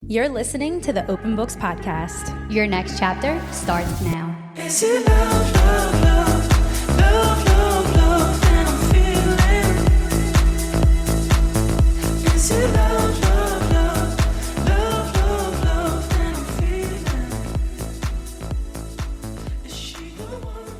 You're listening to the Open Books Podcast. Your next chapter starts now. Is it love, love, love, love, love, love that I'm feeling? Is it love, love, love, love, love, love that I'm feeling? Is she the one?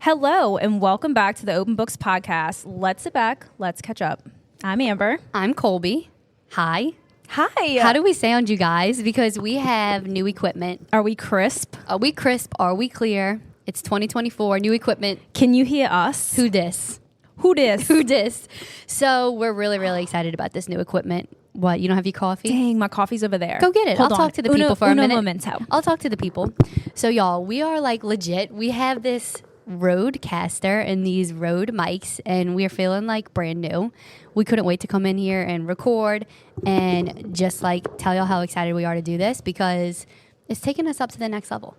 Hello, and welcome back to the Open Books Podcast. Let's sit back. Let's catch up. I'm Amber. I'm Colby. Hi. Hi. How do we sound, you guys? Because we have new equipment. Are we crisp? Are we crisp? Are we clear? It's 2024, new equipment. Can you hear us? Who dis? Who dis? Who dis? So we're really excited about this new equipment. What, you don't have your coffee? Dang, my coffee's over there. Go get it. Hold I'll on. talk to the people for a minute. Momento. I'll talk to the people. So y'all, we are like legit. We have this Rodecaster and these Rode mics, and we're feeling like brand new. We couldn't wait to come in here and record and just like tell y'all how excited we are to do this because it's taking us up to the next level.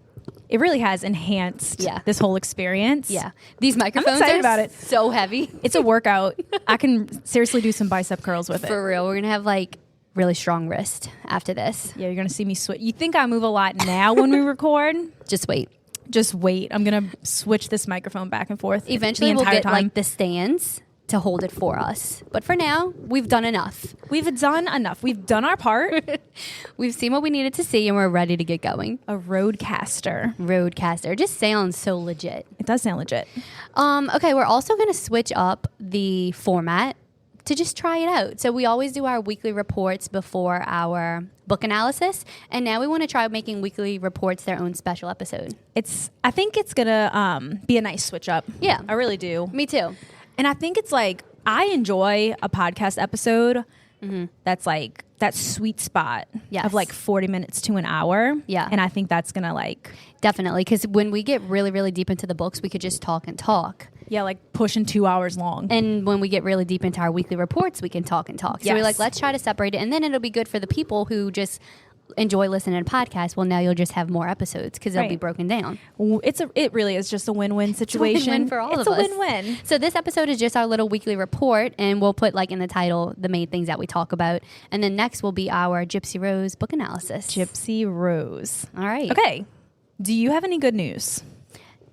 It really has enhanced this whole experience. Yeah. These microphones excited are about it. So heavy. It's a workout. I can seriously do some bicep curls with it. For real. We're going to have like really strong wrist after this. Yeah, you're going to see me switch. You think I move a lot now when we record? Just wait. Just wait. I'm going to switch this microphone back and forth. Eventually the we'll entire get time. like the stands to hold it for us. But for now, we've done enough. We've done enough. We've done our part. We've seen what we needed to see and we're ready to get going. A Rodecaster. Rodecaster. It just sounds so legit. It does sound legit. Okay, we're also going to switch up the format to just try it out. So we always do our weekly reports before our book analysis, and now we want to try making weekly reports their own special episode. I think it's gonna be a nice switch up. Yeah. I really do. Me too. And I think it's like I enjoy a podcast episode that's like that sweet spot Yes. of like 40 minutes to an hour. Yeah. And I think that's gonna like Definitely, because when we get really deep into the books, we could just talk and talk. like pushing 2 hours long. And when we get really deep into our weekly reports, we can talk and talk. So we're Yes. like, let's try to separate it. And then it'll be good for the people who just enjoy listening to podcasts. Well, now you'll just have more episodes because they'll be Right. broken down. It really is just a win-win situation. Win-win for all of us. It's a win-win. So this episode is just our little weekly report, and we'll put like in the title the main things that we talk about. And then next will be our Gypsy Rose book analysis. Gypsy Rose. All right. Okay. Do you have any good news?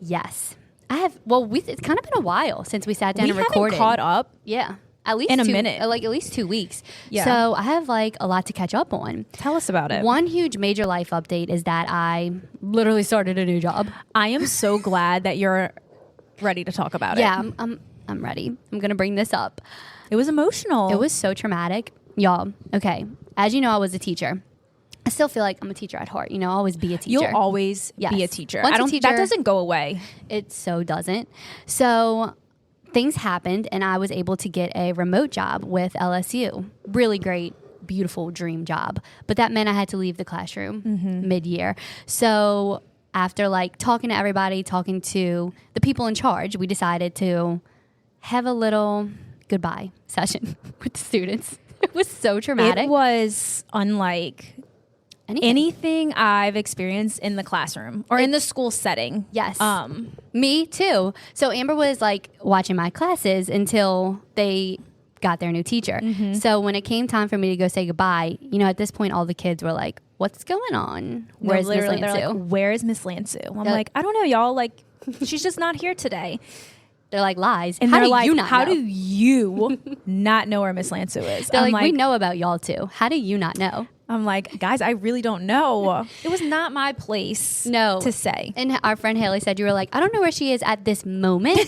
Yes. I have. Well, it's kind of been a while since we sat down and haven't recorded. caught up. Yeah. At least in a 2 minute. Like at least 2 weeks. Yeah. So I have like a lot to catch up on. Tell us about it. One huge major life update is that I literally started a new job. I am so glad that you're ready to talk about it. Yeah, I'm ready. I'm going to bring this up. It was emotional. It was so traumatic. Y'all, okay. As you know, I was a teacher. I still feel like I'm a teacher at heart. You know, I'll always be a teacher. You'll always Yes. be a teacher. Once a teacher- That doesn't go away. It so doesn't. So things happened and I was able to get a remote job with LSU. Really great, beautiful dream job. But that meant I had to leave the classroom mid-year. So after like talking to everybody, talking to the people in charge, we decided to have a little goodbye session with the students. It was so traumatic. It was unlike anything I've experienced in the classroom or in the school setting. Yes. Me too. So Amber was like watching my classes until they got their new teacher. So when it came time for me to go say goodbye, you know, at this point, all the kids were like, what's going on? Where's Miss Literally, they're Lansu? like, where is Miss Lansu? I'm like, I don't know, y'all. Like, she's just not here today. They're like, lies. And how they're do like, you not how know? do you not know where Miss Lansu is? They're I'm like, we know about y'all too. How do you not know? I'm like, guys, I really don't know. It was not my place to say. And our friend Haley said, you were like, I don't know where she is at this moment.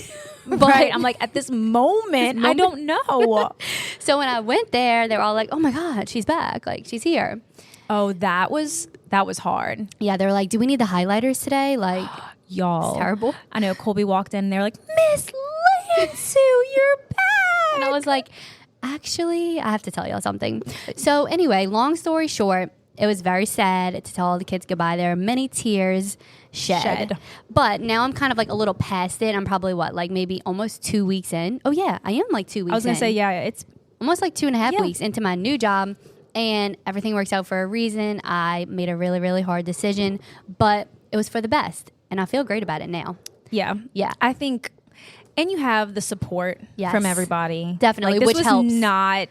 But Right. I'm like, at this moment, I don't know. So when I went there, they were all like, oh my God, she's back. Like, she's here. Oh, that was hard. Yeah, they were like, do we need the highlighters today? Like, Y'all. it's terrible. I know Colby walked in and they're like, Miss Lansu, you're back. And I was like, actually, I have to tell y'all something. So anyway, long story short, it was very sad to tell all the kids goodbye. There are many tears shed. But now I'm kind of like a little past it. I'm probably like maybe almost 2 weeks in. Oh yeah, I am like 2 weeks in. I was going to say, yeah, it's almost like 2.5 weeks into my new job. And everything works out for a reason. I made a really hard decision, but it was for the best. And I feel great about it now. Yeah. Yeah. I think, and you have the support Yes. from everybody. Definitely, Like, this which was helps. not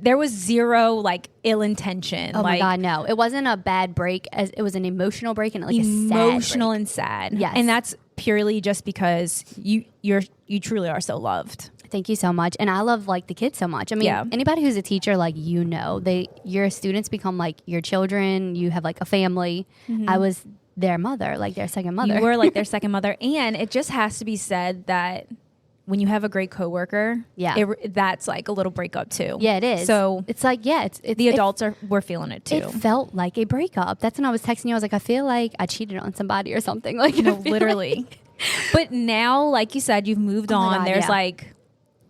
there was zero like ill intention. Oh like, my God, no. It wasn't a bad break. As it was an emotional break and like emotional a sad break. and sad. Yes. And that's purely just because you truly are so loved. Thank you so much. And I love like the kids so much. I mean, Yeah. anybody who's a teacher, like, you know, your students become like your children. You have like a family. I was their mother, like their second mother. You were like their second mother. And it just has to be said that when you have a great coworker, that's like a little breakup too. Yeah, it is. So it's like, it's the adults were feeling it too. It felt like a breakup. That's when I was texting you. I was like, I feel like I cheated on somebody or something. Like, No, literally. But now, like you said, you've moved on. God, There's yeah. like,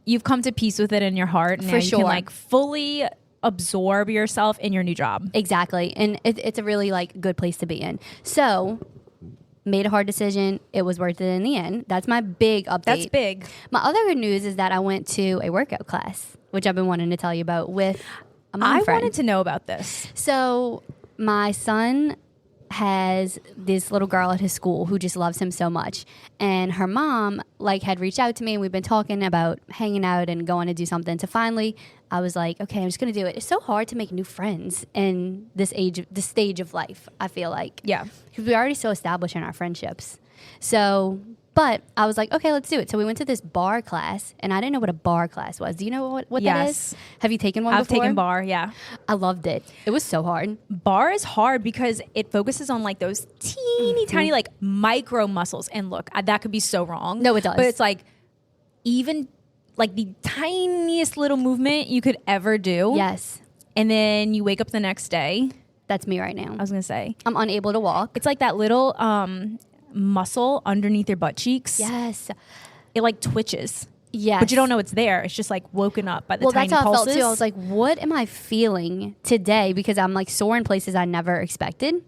you've come to peace with it in your heart. And For now you sure. can like fully absorb yourself in your new job. Exactly. And it's a really like good place to be in. So made a hard decision. It was worth it in the end. That's my big update. That's big. My other good news is that I went to a workout class, which I've been wanting to tell you about with a mom I friend. wanted to know about this. So my son has this little girl at his school who just loves him so much, and her mom like had reached out to me and we've been talking about hanging out and going to do something. So finally I was like, okay, I'm just gonna do it. It's so hard to make new friends in this stage of life, I feel like. Yeah. Because we're already so established in our friendships. So but I was like, okay, let's do it. So we went to this bar class, and I didn't know what a bar class was. Do you know what that Yes. is? Have you taken one I've before? taken bar, yeah. I loved it. It was so hard. Bar is hard because it focuses on like those teeny tiny like micro muscles. And look, that could be so wrong. No, it does. But it's like even like the tiniest little movement you could ever do. Yes. And then you wake up the next day. That's me right now. I was going to say. I'm unable to walk. It's like that little muscle underneath your butt cheeks. Yes. It like twitches. Yes. But you don't know it's there. It's just like woken up by the Well, tiny that's how pulses. I felt too. I was like, what am I feeling today? Because I'm like sore in places I never expected.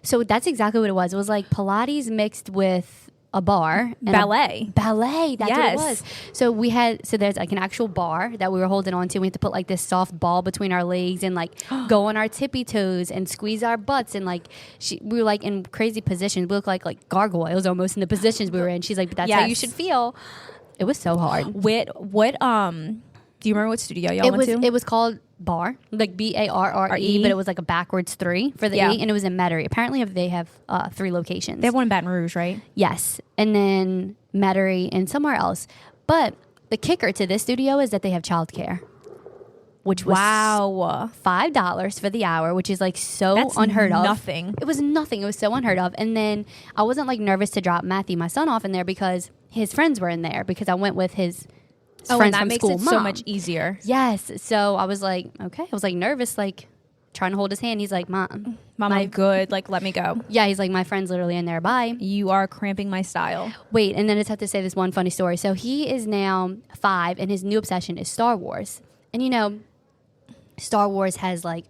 So that's exactly what it was. It was like Pilates mixed with a bar. And ballet. Ballet. That's Yes. what it was. So there's like an actual bar that we were holding on to. We had to put like this soft ball between our legs and like go on our tippy toes and squeeze our butts. And like we were like in crazy positions. We looked like gargoyles almost in the positions we were in. She's like, but that's how you Yes. should feel. It was so hard. What do you remember what studio y'all went to? It was called Bar, like BARRE, but it was like a backwards 3 for the Yeah. 8, and it was in Metairie. Apparently, they have 3 locations. They have one in Baton Rouge, right? Yes, and then Metairie and somewhere else. But the kicker to this studio is that they have childcare, which was $5 for the hour, which is like so That's unheard of. nothing. It was nothing. It was so unheard of. And then I wasn't like nervous to drop Matthew, my son, off in there because his friends were in there because I went with his and friends that from makes school. it so mom. much easier. Yes. So I was like, okay. I was like nervous, like trying to hold his hand. He's like, Mom, I'm good. Like, let me go. yeah. He's like, my friend's literally in there. Bye. You are cramping my style. Wait. And then I just have to say this one funny story. So he is now 5 and his new obsession is Star Wars. And you know, Star Wars has like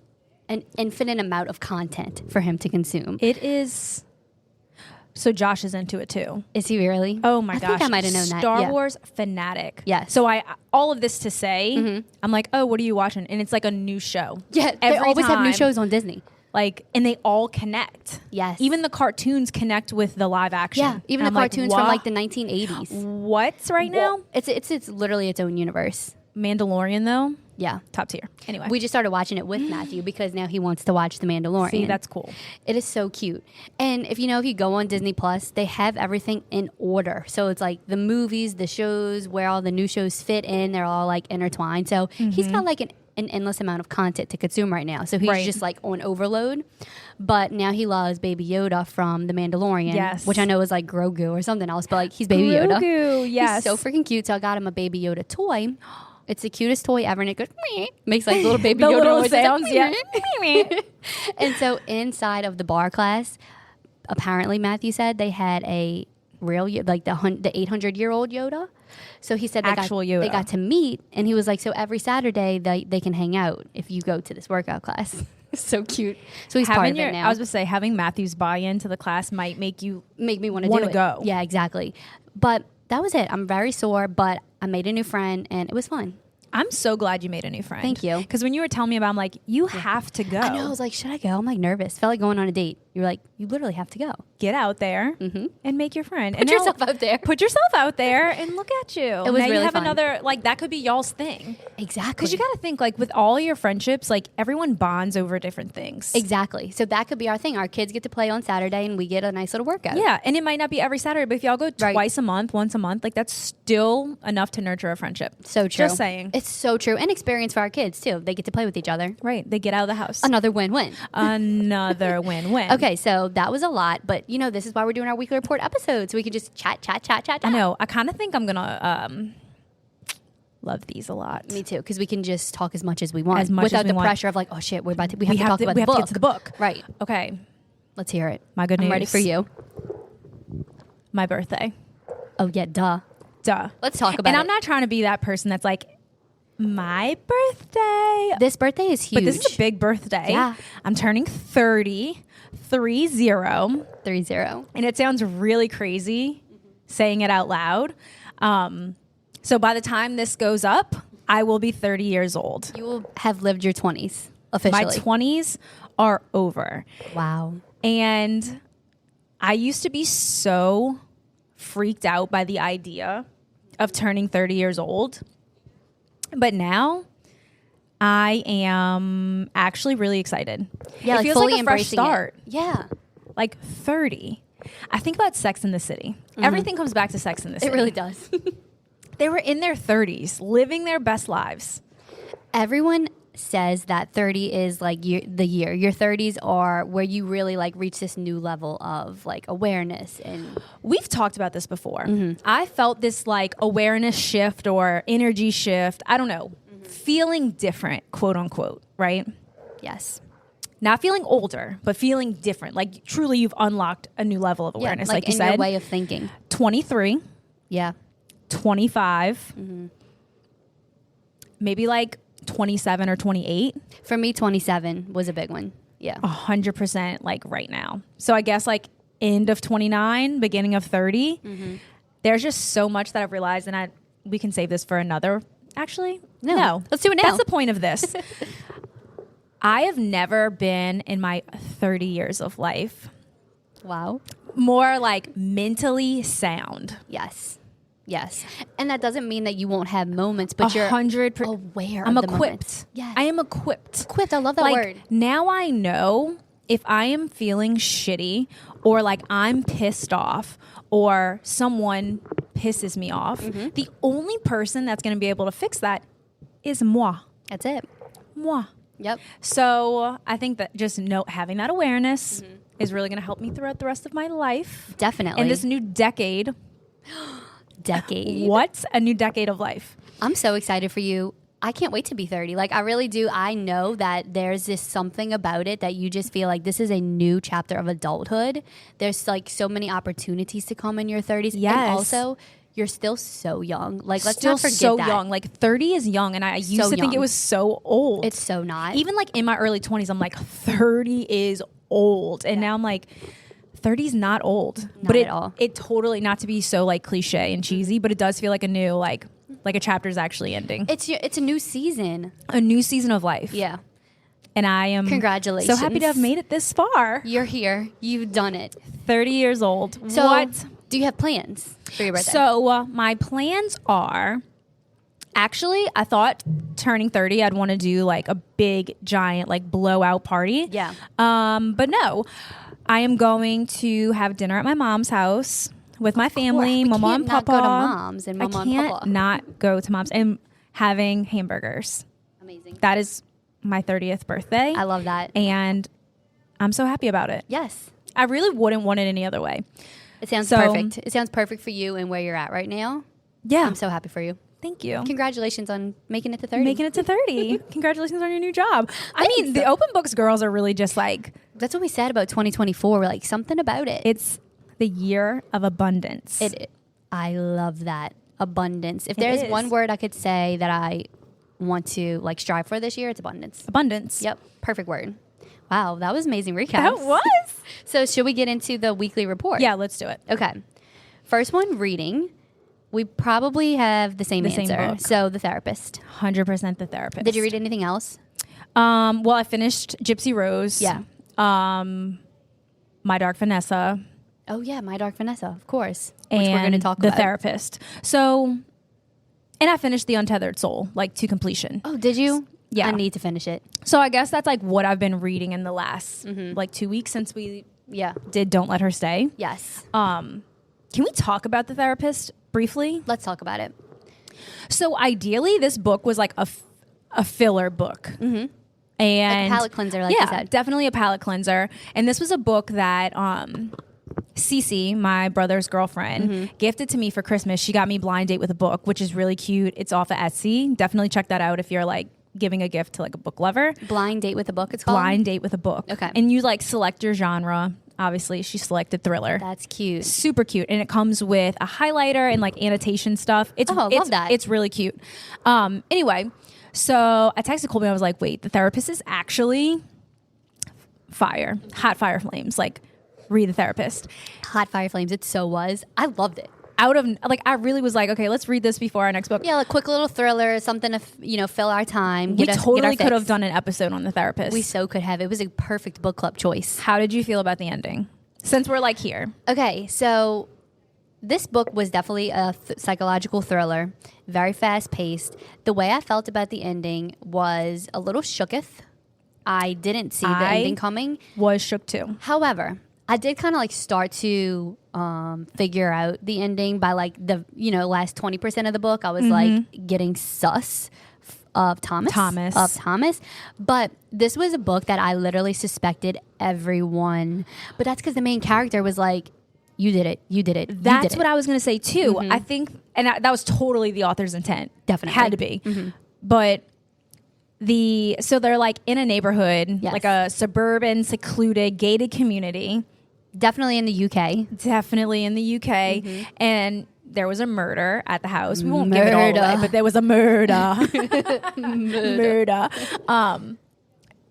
an infinite amount of content for him to consume. It is. So Josh is into it too. Is he really? Oh my I gosh. think I might have known that. Star Yeah. Wars fanatic. Yes. So all of this to say, I'm like, oh, what are you watching? And it's like a new show. Yeah. They Every always have new time. shows on Disney. Like, and they all connect. Yes. Even the cartoons connect with the live action. Yeah. Even And the I'm like, cartoons from like the 1980s. What's right now? It's literally its own universe. Mandalorian though, Yeah. top tier. Anyway, We just started watching it with Matthew because now he wants to watch The Mandalorian. see that's cool. It is so cute. And if you go on Disney Plus, they have everything in order. So it's like the movies, the shows, where all the new shows fit in, they're all like intertwined. So he's got like an endless amount of content to consume right now. So he's Right. just like on overload. But now he loves Baby Yoda from The Mandalorian, Yes. which I know is like Grogu or something else, but like he's Baby Yoda. Grogu, yes. He's so freaking cute. So I got him a Baby Yoda toy. It's the cutest toy ever, and it goes meh. Makes like little Baby The Yoda little noises, like, sounds, yeah. meh. And so inside of the bar class, apparently Matthew said they had a real like the 800-year-old Yoda. So he said Actual Yoda. they got to meet, and he was like, so every Saturday they can hang out if you go to this workout class. So cute. So he's part of it now. I was going to say, having Matthew's buy-in to the class might make you make me want to wanna do it. go. Yeah, exactly. But that was it. I'm very sore, but I made a new friend, and it was fun. I'm so glad you made a new friend. Thank you. Because when you were telling me about it, I'm like, you have to go. I know. I was like, should I go? I'm like nervous. Felt like going on a date. You're like, you literally have to go. Get out there and make your friend. Put yourself out there. Put yourself out there and look at you. It was now really you have fun. another, like, that could be y'all's thing. Exactly. Because you got to think, like, with all your friendships, like, everyone bonds over different things. Exactly. So that could be our thing. Our kids get to play on Saturday and we get a nice little workout. Yeah. And it might not be every Saturday, but if y'all go twice a month, once a month, like, that's still enough to nurture a friendship. So true. Just saying. It's so true. And experience for our kids, too. They get to play with each other. Right. They get out of the house. Another win-win. Another win-win. Okay, so that was a lot, but you know, this is why we're doing our weekly report episodes. So we can just chat. I know. I kind of think I'm going to love these a lot. Me too, because we can just talk as much as we want As much without as we the want. pressure of like, oh shit, we have to talk about we the have book. to get to the book. Right. Okay. Let's hear it. My good I'm news. ready for you. My birthday. Oh yeah, duh. Let's talk about it. And I'm not trying to be that person that's like, my birthday. This birthday is huge. But this is a big birthday. Yeah. I'm turning 30. 30. 30. And it sounds really crazy saying it out loud. So by the time this goes up, I will be 30 years old. You will have lived your 20s officially. My 20s are over. Wow. And I used to be so freaked out by the idea of turning 30 years old. But now I am actually really excited. Yeah, it like feels fully like a fresh embracing start. it. Yeah. Like 30. I think about Sex in the City. Everything comes back to Sex in the City. It really does. They were in their 30s, living their best lives. Everyone says that 30 is like the year. Your 30s are where you really like reach this new level of like awareness. And We've talked about this before. I felt this like awareness shift or energy shift. I don't know. Feeling different, quote unquote, right? yes. Not feeling older, but feeling different. Like truly you've unlocked a new level of awareness. Yeah, like you in said, your way of thinking. 23, Yeah. 25, maybe like 27 or 28. For me, 27 was a big one. Yeah. 100% like right now. So I guess like end of 29, beginning of 30. There's just so much that I've realized, and we can save this for another. Actually, no. Let's do it now. That's the point of this. I have never been in my 30 years of life Wow. more like mentally sound. Yes. Yes. And that doesn't mean that you won't have moments, but you're 100%. aware I'm of the equipped. moments. Yes. I am equipped. Equipped. I love that like, word. Now I know if I am feeling shitty or like I'm pissed off or someone pisses me off, the only person that's going to be able to fix that is moi. That's it. Moi. Yep. So I think that just having that awareness is really going to help me throughout the rest of my life. Definitely. And this new decade. decade. What a new decade of life. I'm so excited for you. I can't wait to be 30. Like, I really do. I know that there's this something about it that you just feel like this is a new chapter of adulthood. There's like so many opportunities to come in your 30s. Yes. And also, you're still so young. Like, let's Still not forget so that. young. Like 30 is young, and I used to think young. it was so old. It's so not. Even like in my early 20s, I'm like 30 is old, and now I'm like 30 is not old. But at all. It totally, not to be so like cliche and cheesy, but it does feel like a new like a chapter is actually ending. It's a new season. A new season of life. Yeah. And I am Congratulations. so happy to have made it this far. You're here. You've done it. 30 years old. So, what? do you have plans for your birthday? So my plans are, actually, I thought turning 30, I'd want to do like a big, giant, like blowout party. Yeah. But no, I am going to have dinner at my mom's house with my family, We mama can't and not papa. go to mom's and mama I and can't papa. not go to mom's and having hamburgers. Amazing. That is my 30th birthday. I love that. And I'm so happy about it. Yes. I really wouldn't want it any other way. It sounds So- perfect. It sounds perfect for you and where you're at right now. Yeah. I'm so happy for you. Thank you. Congratulations on making it to 30. Making it to 30. Congratulations on your new job. I mean, Thanks. the open books girls are really just like, That's what we said about 2024. We're like, something about it. it's the year of abundance. I love that. Abundance. If It there's is. one word I could say that I want to like strive for this year, it's abundance. Abundance. Yep. Perfect word. Wow. That was amazing recap. That was. So should we get into the weekly report? Yeah, let's do it. Okay. First one, reading. We probably have the same The same answer. book. So, The Therapist. 100% The Therapist. Did you read anything else? Well, I finished Gypsy Rose. Yeah. My Dark Vanessa. Oh, yeah, My Dark Vanessa, of course. Which And we're going to talk The about. Therapist. So, and I finished The Untethered Soul, like to completion. Oh, did you? Yeah. I need to finish it. So I guess that's like what I've been reading in the last like 2 weeks since we Yeah. did Don't Let Her Stay. Yes. Can we talk about The Therapist briefly? Let's talk about it. So ideally, this book was like a filler book. Mm-hmm. And Like a palate cleanser, like you said. definitely a palate cleanser. And this was a book that Cece, my brother's girlfriend, gifted to me for Christmas. She got me Blind Date with a Book, which is really cute. It's off of Etsy. Definitely check that out if you're like giving a gift to like a book lover. Blind Date with a Book, it's called? Blind Date with a Book. Okay. And you like select your genre. Obviously, she selected thriller. That's cute. Super cute, and it comes with a highlighter and like annotation stuff. It's I love that. It's really cute. Anyway, so I texted Colby. I was like, "Wait, The Therapist is actually fire, hot fire flames. Like, read The Therapist." Hot Fire Flames, it so was. I loved it. Out of like, I really was like, "Okay, let's read this before our next book." Yeah, like quick little thriller, something to fill our time. We Get totally our could have fix. done an episode on The Therapist. We so could have. It was a perfect book club choice. How did you feel about the ending? Since we're like here, Okay, so this book was definitely a psychological thriller, very fast paced. The way I felt about the ending was a little shooketh. I didn't see the ending coming. was shook too. However, I did kind of like start to figure out the ending by like the last 20% of the book. I was like getting sus of Thomas. But this was a book that I literally suspected everyone. But that's because the main character was like, you did it. That's what I was going to say too. I think, and that was totally the author's intent. Definitely. Had to be. But so they're like in a neighborhood, Yes. like a suburban, secluded, gated community. Definitely in the UK. Definitely in the UK. And there was a murder at the house. We won't give it all away, Murder. but there was a murder. Murder.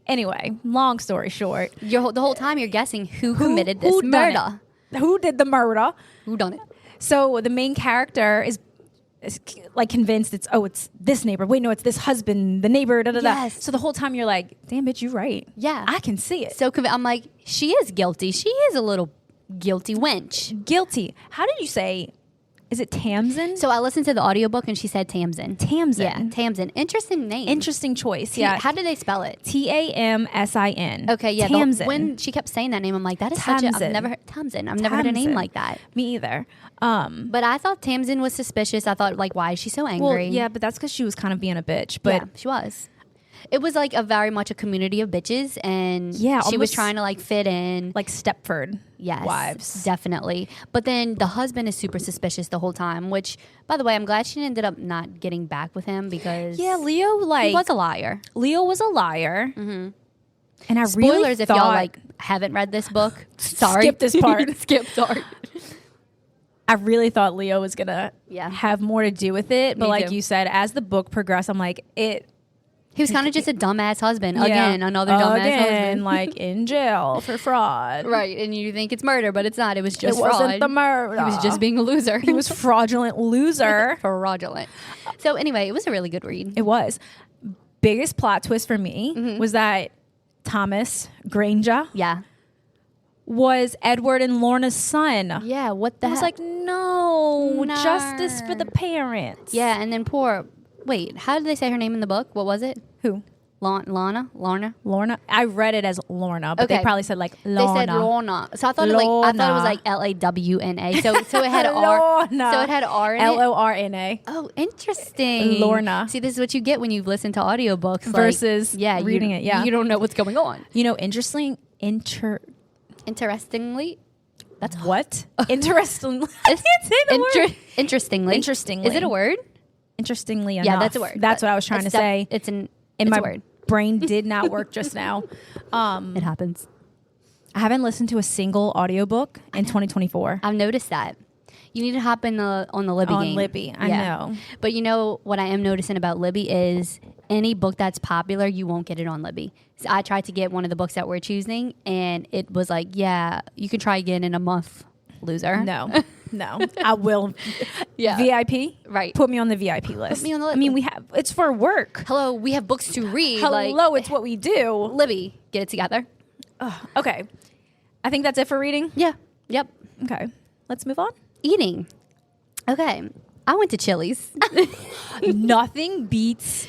Anyway, long story short. The whole time you're guessing who committed this who done murder. it? Who did the murder? Who done it? So the main character is like convinced it's this neighbor. Wait, no, it's this husband, the neighbor. Da, da, da. Yes. So the whole time you're like, damn bitch, you're right. Yeah. I can see it. So I'm like, she is guilty. She is a little guilty wench. Guilty. How did you say? Is it Tamsin? So I listened to the audiobook and she said Tamsin. Tamsin. Yeah, Tamsin. Interesting name. Interesting choice. Yeah. How did they spell it? Tamsin. Okay, yeah. Tamsin. When she kept saying that name, I'm like, that is such a. I've Tamsin. never heard Tamsin. I've never heard a name Tamsin. like that. Me either. But I thought Tamsin was suspicious. I thought, like, why is she so angry? Well, yeah, but that's because she was kind of being a bitch. But yeah, she was. It was like a very much a community of bitches, and Yeah, she was almost trying to like fit in. like Stepford Yes, wives. definitely. But then the husband is super suspicious the whole time. Which, by the way, I'm glad she ended up not getting back with him because Yeah, Leo he was a liar. Leo was a liar. And I Spoilers really if thought, y'all like haven't read this book. Sorry, Skip this part. Skip. Sorry. I really thought Leo was gonna Yeah. have more to do with it. But Me like too. you said, as the book progressed, I'm like, He was kind of just a dumbass husband. yeah, Again, another dumbass husband. like in jail for fraud. Right, and you think it's murder, but it's not. It was It just wasn't fraud. the murder. He was just being a loser. He was fraudulent loser. fraudulent. So anyway, it was a really good read. It was. Biggest plot twist for me was that Thomas Granger Yeah. was Edward and Lorna's son. Yeah, what the I was heck? like, no, No. justice for the parents. Yeah, and then wait, how did they say her name in the book? What was it? Who? Lorna? Lorna? I read it as Lorna, but they Okay. probably said like Lorna. They said Lorna. So I thought it was like Lawna. So it had an R. Lorna. So it had an R in it. Lorna. Oh, interesting. Lorna. See, this is what you get when you listen to audiobooks Versus like, reading it, yeah. You don't know what's going on. You know, interestingly, Interestingly, that's what? Interestingly. I It's can't say the word. Interestingly. Interestingly. Is it a word? Interestingly enough. Yeah, that's a word. That's what I was trying to It's say. It's And a my word. brain did not work just now. It happens. I haven't listened to a single audiobook in 2024. I've noticed that. You need to hop on the Libby On game. Libby, I know. But you know what I am noticing about Libby is any book that's popular, you won't get it on Libby. So I tried to get one of the books that we're choosing, and it was like, yeah, you can try again in a month, loser. No. No, I will. Yeah. VIP? Right. Put me on the VIP list. Put me on the I list. mean, it's for work. Hello, we have books to read. Hello, it's what we do. Libby, get it together. Okay. I think that's it for reading. Yeah. Yep. Okay. Let's move on. Eating. Okay. I went to Chili's. Nothing beats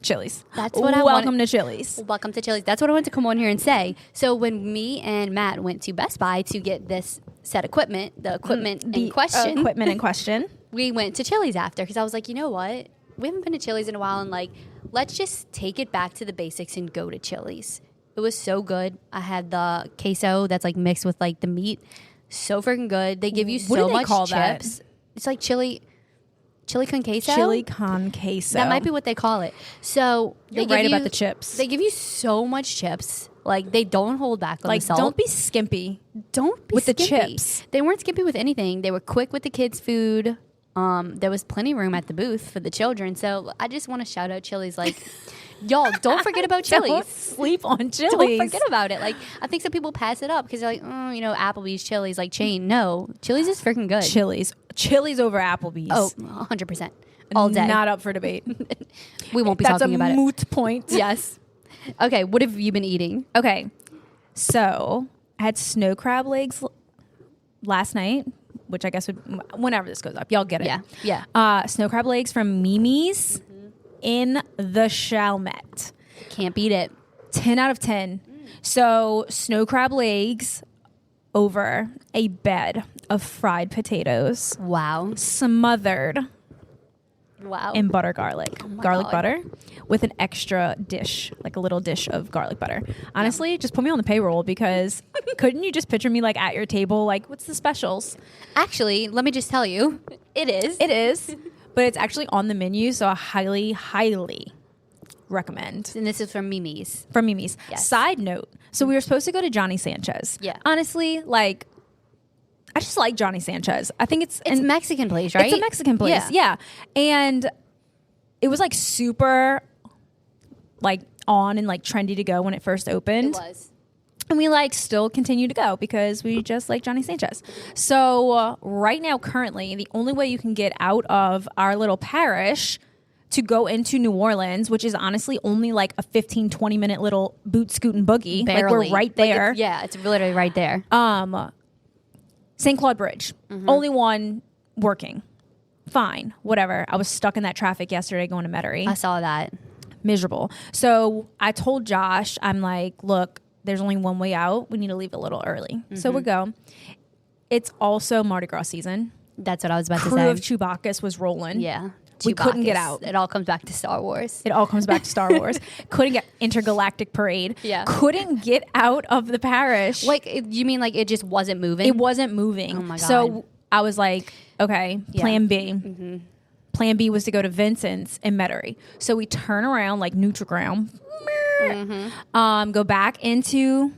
Chili's. That's what I Welcome wanted. to Chili's. Welcome to Chili's. That's what I wanted to come on here and say. So when me and Matt went to Best Buy to get this set equipment, the equipment in question, Equipment in question. we went to Chili's after because I was like, you know what? We haven't been to Chili's in a while, and like, let's just take it back to the basics and go to Chili's. It was so good. I had the queso that's like mixed with like the meat. So freaking good. They give you What so do they much call that? chips. It's like chili con queso. Chili con queso. That might be what they call it. So You're they right give about you- the chips. They give you so much chips. Like they don't hold back on Like, the salt. don't be skimpy. Don't be with the skimpy. chips. They weren't skimpy with anything. They were quick with the kids' food. There was plenty of room at the booth for the children. So I just want to shout out Chili's. Like, y'all, don't forget about Don't Chili's. sleep on Chili's. Don't forget about it. Like, I think some people pass it up because they're like, oh, you know, Applebee's, Chili's, like chain. No, Chili's is freaking good. Chili's over Applebee's. Oh, 100%. All day. Not up for debate. We won't be That's talking a about it. moot point. Yes. Okay, what have you been eating? Okay. So I had snow crab legs last night, which I guess would, whenever this goes up, y'all get it. Yeah. Snow crab legs from Mimi's in the Chalmette. Can't beat it. 10 out of 10. So snow crab legs over a bed of fried potatoes Wow. smothered Wow. in butter garlic. my Garlic God. butter with an extra dish, like a little dish of garlic butter. Honestly, just put me on the payroll because couldn't you just picture me like at your table, like, what's the specials? Actually, let me just tell you, it is. It is, but it's actually on the menu, so I highly, highly recommend. And this is from Mimi's. From Mimi's. Yes. Side note, so we were supposed to go to Johnny Sanchez. Yeah. Honestly, like, I just like Johnny Sanchez. I think it's It's a Mexican place, right? It's a Mexican place. Yeah. And it was like super like on and like trendy to go when it first opened. It was. And we like still continue to go because we just like Johnny Sanchez. So right now, currently, the only way you can get out of our little parish to go into New Orleans, which is honestly only like a 15, 20 minute little boot scoot and boogie. Barely. Like we're right there. It's literally right there. St. Claude Bridge. Only one working. Fine. Whatever. I was stuck in that traffic yesterday going to Metairie. I saw that. Miserable. So I told Josh, I'm like, look, there's only one way out. We need to leave a little early. So we go. It's also Mardi Gras season. That's what I was about to Crew say. of Chewbacca's was rolling. Yeah. We couldn't get Chewbacca's. out. It all comes back to Star Wars. It all comes back to Star Wars. Couldn't get intergalactic parade. Yeah. Couldn't get out of the parish. Like, you mean like it just wasn't moving? It wasn't moving. Oh my God. So I was like, okay, Yeah. plan B. Plan B was to go to Vincent's in Metairie. So we turn around like neutral ground, go back into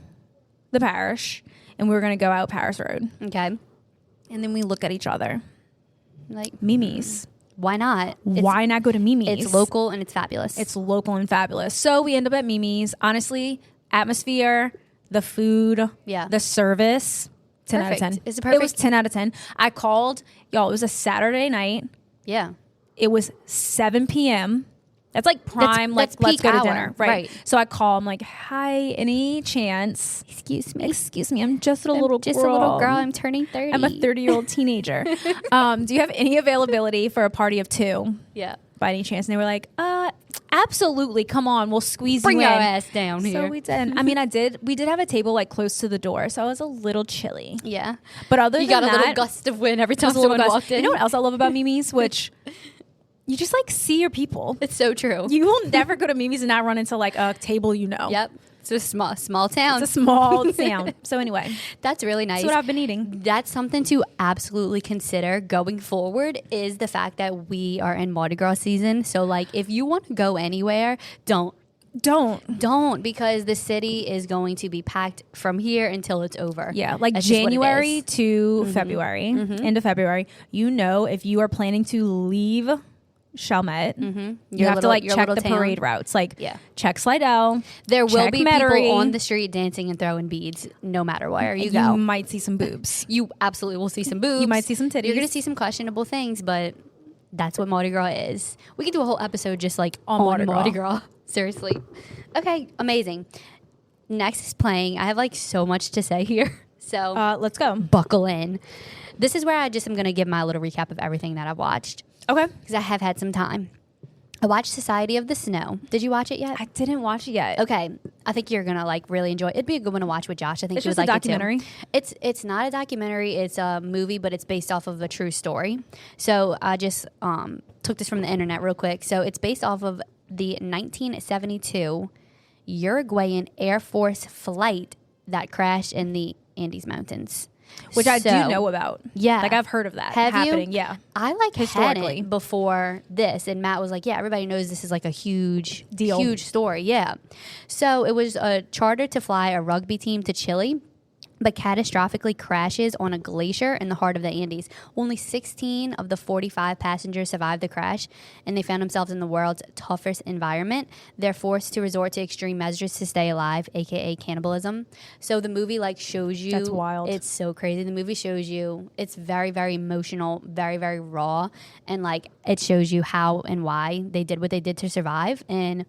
the parish, and we were going to go out Paris Road. Okay. And then we look at each other. Like, Mimi's. why not? Why not go to Mimi's? It's local and it's fabulous. It's local and fabulous. So we end up at Mimi's. Honestly, atmosphere, the food, Yeah. the service, 10 Perfect. out of 10. Is it It was perfect? 10 out of 10. I called, y'all, it was a Saturday night. yeah. It was 7 p.m. That's like prime, that's let's peak go to hour, dinner. right. So I call, I'm like, hi, any chance? Excuse me, I'm just a little Just girl. a little girl. I'm turning 30. I'm a 30-year-old teenager. Do you have any availability for a party of 2 Yeah. by any chance? And they were like, absolutely. Come on, we'll squeeze Bring you your in. ass down So here. we did. I mean, we did have a table like close to the door, so I was a little chilly. Yeah. But other You than got a that, little gust of wind every it time was a little someone gust. walked in. You know what else I love about Mimi's? Which you just like see your people. It's so true. You will never go to Mimi's and not run into like a table you know. Yep. It's a small town. It's a small town. So anyway, That's really nice. that's what I've been eating. That's something to absolutely consider going forward is the fact that we are in Mardi Gras season. So like if you want to go anywhere, don't because the city is going to be packed from here until it's over. Yeah, like That's just what it January is. to February, end of February. You know, if you are planning to leave Chalmette. Mm-hmm. You have to like check the parade routes. Like check Slidell. There will check be Metairie. people on the street dancing and throwing beads no matter where you You go. might see some boobs. You absolutely will see some boobs. You might see some titties. You're going to see some questionable things, but that's what Mardi Gras is. We could do a whole episode just like on Mardi Gras. Seriously. Okay, amazing. Next is playing. I have like so much to say here. So let's go. Buckle in. This is where I just am going to give my little recap of everything that I've watched. Okay. Because I have had some time. I watched Society of the Snow. Did you watch it yet? I didn't watch it yet. Okay. I think you're going to like really enjoy it. It'd be a good one to watch with Josh. I think It's you would just a like documentary? it too. It's not a documentary. It's a movie, but it's based off of a true story. So I just took this from the internet real quick. So it's based off of the 1972 Uruguayan Air Force flight that crashed in the Andes Mountains. Which I do know about. Yeah. Like I've heard of that Have happening. you? Yeah. I like Historically. hadn't before this, and Matt was like, "Yeah, everybody knows this is like a huge Deal. huge story." Yeah. So it was a charter to fly a rugby team to Chile, but catastrophically crashes on a glacier in the heart of the Andes. Only 16 of the 45 passengers survived the crash, and they found themselves in the world's toughest environment. They're forced to resort to extreme measures to stay alive, aka cannibalism. So the movie like shows you. That's wild. It's so crazy. The movie shows you. It's very, very emotional, very, very raw, and like it shows you how and why they did what they did to survive. And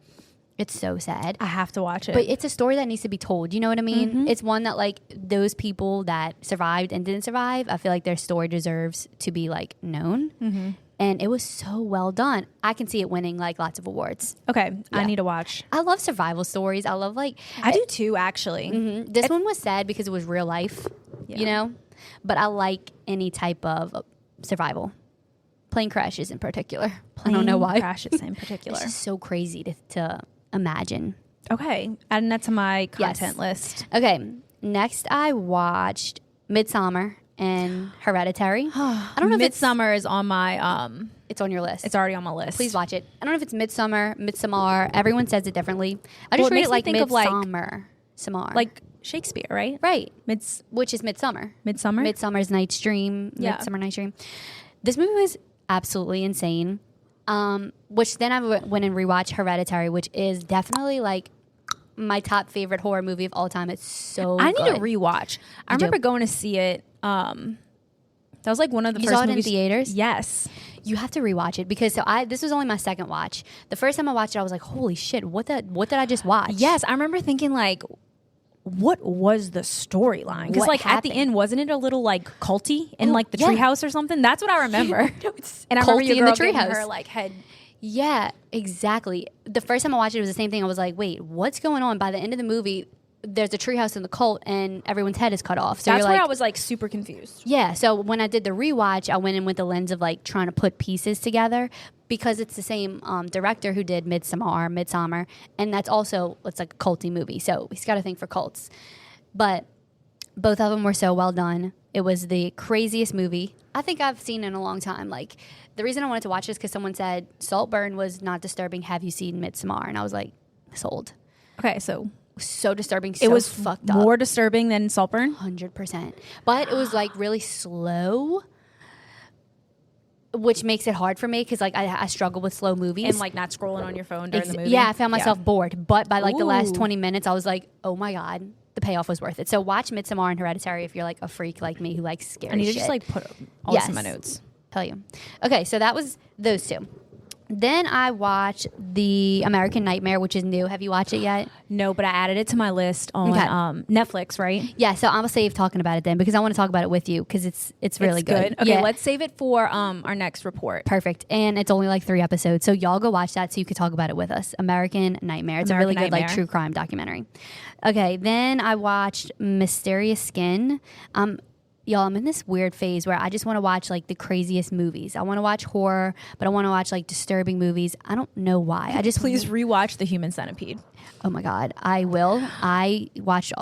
it's so sad. I have to watch it. But it's a story that needs to be told. You know what I mean? It's one that like those people that survived and didn't survive, I feel like their story deserves to be like known. And it was so well done. I can see it winning like lots of awards. okay. I Yeah. need to watch. I love survival stories. I love like I do too, actually. this one was sad because it was real life, you know? But I like any type of survival. Plane crashes in particular. I don't know why. Crashes in particular. It's just so crazy to imagine. Okay. Adding that to my Yes. content list. Okay, next I watched Midsummer and Hereditary. I don't know if Midsummer is on my it's on your list. it's already on my list. Please watch it. I don't know if it's Midsommar. Everyone says it differently. I Well, just it read makes it me like think of, like- Midsummer. Samar. like Shakespeare, right? right, Midsummer. which is Midsummer. Midsummer. Midsummer's Night's Dream. Yeah. Midsummer Night's Dream. This movie was absolutely insane. Which then I went and rewatched Hereditary, which is definitely like my top favorite horror movie of all time. It's so I need good. to rewatch. I You do. remember going to see it. That was like one of the You first saw it in movies. theaters? Yes. You have to rewatch it because this was only my second watch. The first time I watched it, I was like, "Holy shit! What did I just watch?" Yes, I remember thinking like, what was the storyline? Because What like at the happened? end, wasn't it a little like culty in like the yeah. treehouse or something? That's what I remember. And I remember culty your in girl the getting treehouse. her like head. Yeah, exactly. The first time I watched it was the same thing. I was like, "Wait, what's going on?" By the end of the movie, there's a treehouse in the cult, and everyone's head is cut off. So That's you're where like, I was like super confused. yeah. So when I did the rewatch, I went in with the lens of like trying to put pieces together because it's the same director who did Midsummer, and that's also it's like a culty movie. So he's got a thing for cults. But both of them were so well done. It was the craziest movie I think I've seen in a long time. Like the reason I wanted to watch this because someone said Saltburn was not disturbing. Have you seen Midsommar? And I was like, sold. Okay, so So disturbing. it was fucked up. more disturbing than Saltburn. 100%. But it was like really slow, which makes it hard for me because like I struggle with slow movies. And like not scrolling on your phone during the movie. Yeah, I found myself bored. But by like the last Ooh. 20 minutes, I was like, oh my God, the payoff was worth it. So watch Midsommar and Hereditary if you're like a freak like me who likes scary I need to shit. just like put all this in my Yes. notes. Tell you. Okay, so that was those two. Then I watched The American Nightmare, which is new. Have you watched it yet? No, but I added it to my list on Okay. Netflix, right? Yeah, so I'm gonna save talking about it then because I want to talk about it with you because it's really It's good. Okay, Yeah. let's save it for our next report. Perfect. And it's only like 3 episodes. So y'all go watch that so you could talk about it with us. American Nightmare. It's American a really good like Nightmare. true crime documentary. Okay, then I watched Mysterious Skin. Y'all, I'm in this weird phase where I just want to watch like the craziest movies. I want to watch horror, but I want to watch like disturbing movies. I don't know why. I just Please rewatch The Human Centipede. Oh my God, I will. I watched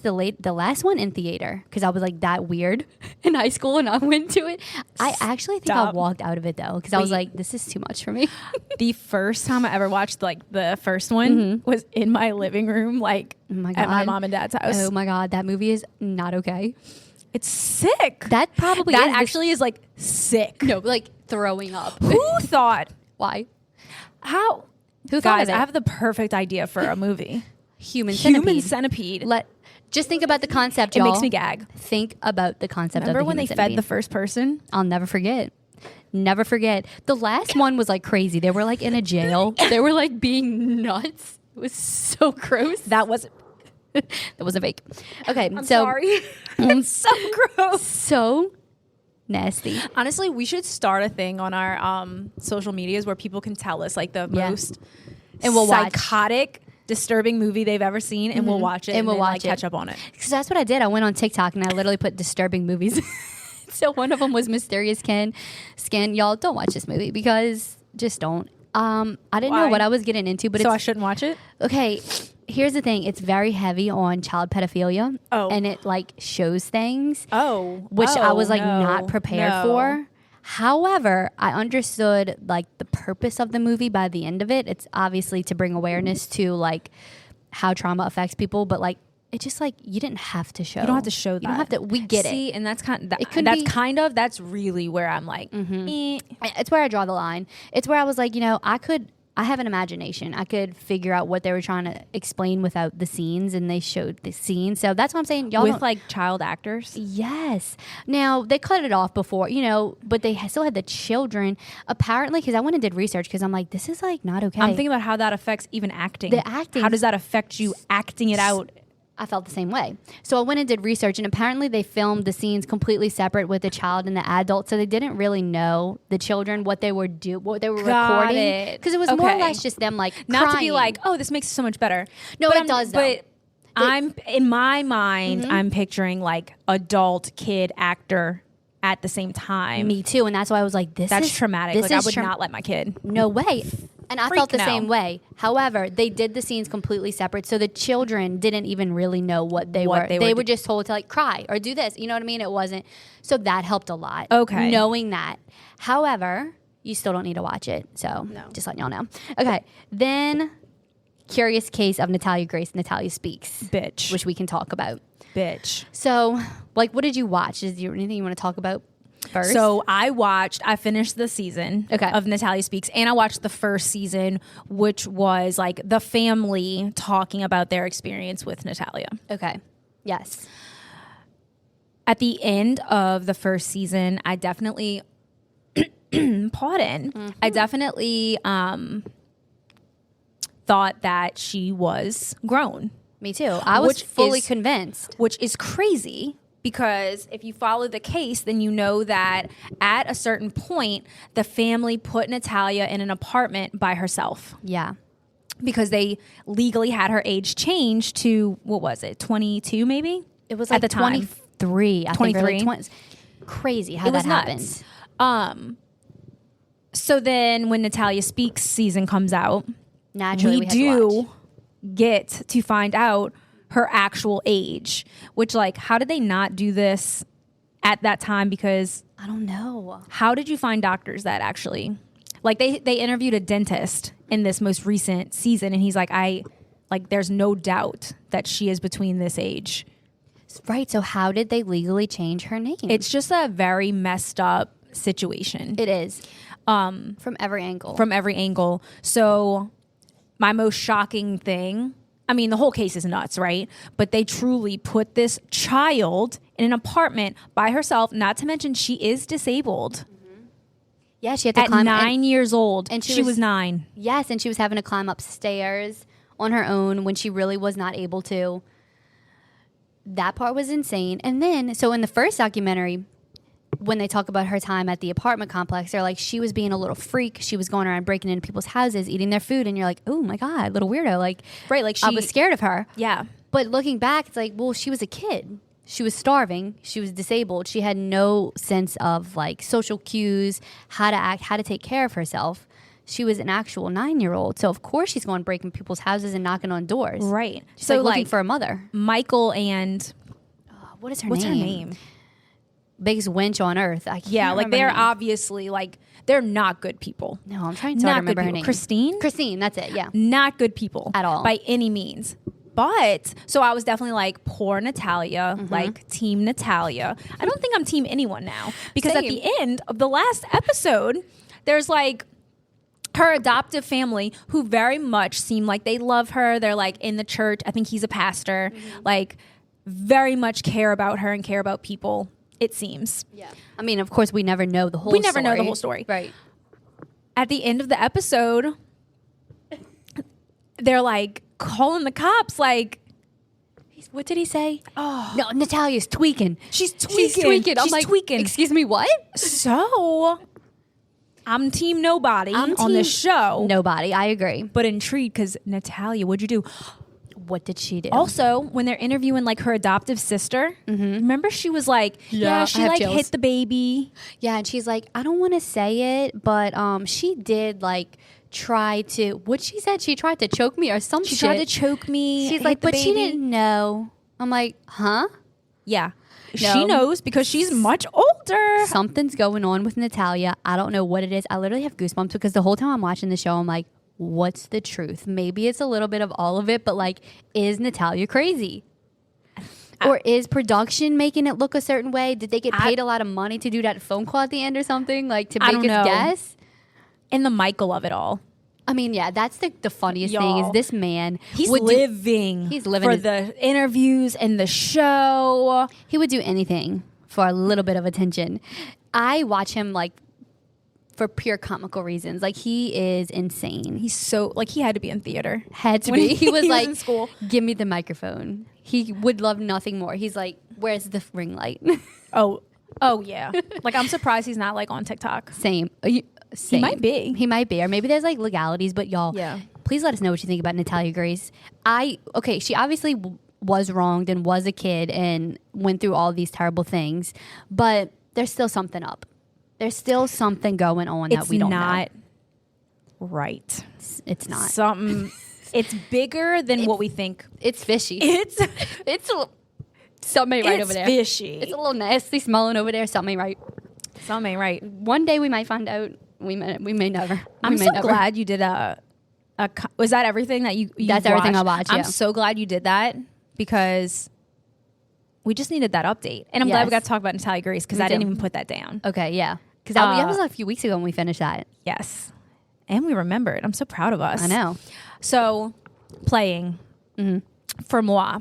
the last one in theater because I was like that weird in high school and I went to it. I actually think I Stop. walked out of it though because I was Wait. like, this is too much for me. The first time I ever watched like the first one was in my living room, like Oh my at my God. mom and dad's house. Oh my God, that movie is not okay. It's sick. That probably that is actually is like sick. no like throwing up. Who thought Why? How? Who thought Guys, of I it? have the perfect idea for a movie. Human centipede. Human centipede. Just think about the concept, It y'all. makes me gag. Think about the concept Remember of the when they human fed centipede. the first person? I'll never forget. Never forget. The last one was like crazy. They were like in a jail. They were like being nuts. It was so gross. That was. That was a fake. Okay, I'm so sorry. It's so gross. so nasty. Honestly, we should start a thing on our social medias where people can tell us like the most And we'll watch. psychotic, disturbing movie they've ever seen, and we'll watch it And we'll then, watch like, it. catch up on it. Because that's what I did. I went on TikTok and I literally put disturbing movies. So one of them was Mysterious Skin. Y'all don't watch this movie because just don't. I didn't know Why? what I was getting into, but So I it's shouldn't watch it. okay. Here's the thing: it's very heavy on child pedophilia, and it like shows things, which I was like not prepared for. However, I understood like the purpose of the movie by the end of it. It's obviously to bring awareness to like how trauma affects people, but like it just like you didn't have to show. You don't have to show that. You don't have to. We get See, it. and that's kind. It could that's be- kind of. That's really where I'm like. It's where I draw the line. It's where I was like, I have an imagination. I could figure out what they were trying to explain without the scenes, and they showed the scenes. So that's what I'm saying. Y'all with don't- like child actors. Yes. Now they cut it off before, but they still had the children. Apparently, because I went and did research because I'm like, this is like not okay. I'm thinking about how that affects even acting. The acting. How does that affect you acting it out? I felt the same way. So I went and did research, and apparently they filmed the scenes completely separate with the child and the adult, so they didn't really know the children what they were recording it. because it was more or Okay. less just them like Not to be crying. like, oh, this makes it so much better. No, But it I'm- does, though. But I'm in my mind, I'm picturing like adult kid actor at the same time. Me too, and that's why I was like, this That's is traumatic. This Like I is would not let my kid. No way. And I Freak felt the no. same way. However, they did the scenes completely separate, so the children didn't even really know what they What were. they They were were do- just told to like cry or do this. You know what I mean? It wasn't. So that helped a lot. Okay. Knowing that. However, you still don't need to watch it. So just letting y'all know. Okay. Then, Curious Case of Natalia Grace. Natalia Speaks. Bitch. Which we can talk about. Bitch. So, like, what did you watch? Is there anything you want to talk about first? So I finished the season of Natalia Speaks, and I watched the first season, which was like the family talking about their experience with Natalia. Okay. Yes. At the end of the first season, I definitely, I definitely thought that she was grown. Me too. I was Which fully is- convinced. Which is crazy because if you follow the case, then you know that at a certain point, the family put Natalia in an apartment by herself Yeah. because they legally had her age changed to, what was it, 22 maybe? It was at like the time. 23. I think, or like 23? Crazy how It that was happens. nuts. So then when Natalia Speaks season comes out, Naturally, we had to watch. do get to find out her actual age, which like, how did they not do this at that time? Because I don't know. how did you find doctors that actually, like they interviewed a dentist in this most recent season, and he's like, there's no doubt that she is between this age. Right. So how did they legally change her name? It's just a very messed up situation. It is. From every angle. From every angle. So my most shocking thing, I mean, the whole case is nuts, right? But they truly put this child in an apartment by herself, not to mention she is disabled. yeah, she had to At climb 9 years old. and she she was was 9. Yes, and she was having to climb upstairs on her own when she really was not able to. That part was insane. And then, so in the first documentary, when they talk about her time at the apartment complex, they're like, she was being a little freak. She was going around breaking into people's houses, eating their food. And you're like, oh my God, little weirdo. Like, Right, like I she- was scared of her. Yeah. But looking back, it's like, well, she was a kid. She was starving. She was disabled. She had no sense of like social cues, how to act, how to take care of herself. She was an actual 9-year-old. So of course she's going breaking people's houses and knocking on doors. Right. She's So, like looking like, for a mother. Michael and What is her what's name? her name? Biggest wench on earth. I can't Yeah, like remember they're her name. obviously like they're not good people. No, I'm trying to Not remember good her people. name. Christine? Christine, that's it. Yeah. Not good people At all. by any means. But so I was definitely like poor Natalia, Mm-hmm. like team Natalia. I don't think I'm team anyone now because at Same. the end of the last episode, there's like her adoptive family, who very much seem like they love her. They're like in the church. I think he's a pastor. Like very much care about her and care about people. It seems. Yeah. I mean, of course, we never know the whole. We never know the whole story. Right. At the end of the episode, they're like calling the cops. Like, What did he say? oh No, Natalia's tweaking. she's tweaking. She's tweaking. I'm She's like, tweaking. excuse me, what? So I'm team nobody I'm on this team show. Nobody. I agree. But intrigued because Natalia, what'd you do? What did she do? Also, when they're interviewing like her adoptive sister, remember she was like, Yeah, she I have like chills. hit the baby. Yeah, and she's like, I don't want to say it, but she did like try to. What she said? She tried to choke me or some She shit. tried to choke me. She's hit like, the but she baby." didn't know. I'm like, huh? Yeah. No. She knows because she's much older. Something's going on with Natalia. I don't know what it is. I literally have goosebumps because the whole time I'm watching the show, I'm like, what's the truth? Maybe it's a little bit of all of it, but like, is Natalia crazy? Or is production making it look a certain way? Did they get paid a lot of money to do that phone call at the end or something? Like to I make don't know. us guess? And the Michael of it all. I mean, yeah, that's the funniest thing Y'all. is this man. He's would do- living. he's living for his- the interviews and the show. he would do anything for a little bit of attention. I watch him like for pure comical reasons. Like he is insane. He's so like he had to be in theater. Had to When be. He was he was like, in school. give me the microphone. He would love nothing more. He's like, where's the ring light? Oh yeah. Like I'm surprised he's not like on TikTok. Same. Same. He might be. He might be. Or maybe there's like legalities, but y'all, Yeah. please let us know what you think about Natalia Grace. She obviously was wronged and was a kid and went through all these terrible things, but there's still something up. There's still something going on that It's we don't not know. right. It's not. Something. It's bigger than what we think. It's fishy. It's It's something right it's over there. fishy. It's a little nasty smelling over there. Something right. Something right. One day we might find out. We may never. I'm We may so never. glad you did was that everything that you That's everything I watched, I'm yeah. so glad you did that because we just needed that update. And I'm glad we Yes. got to talk about Natalia Grace because Me I didn't too. even put that down. Okay, yeah. Because that was a few weeks ago when we finished that. Yes. And we remembered. I'm so proud of us. I know. So, playing for moi,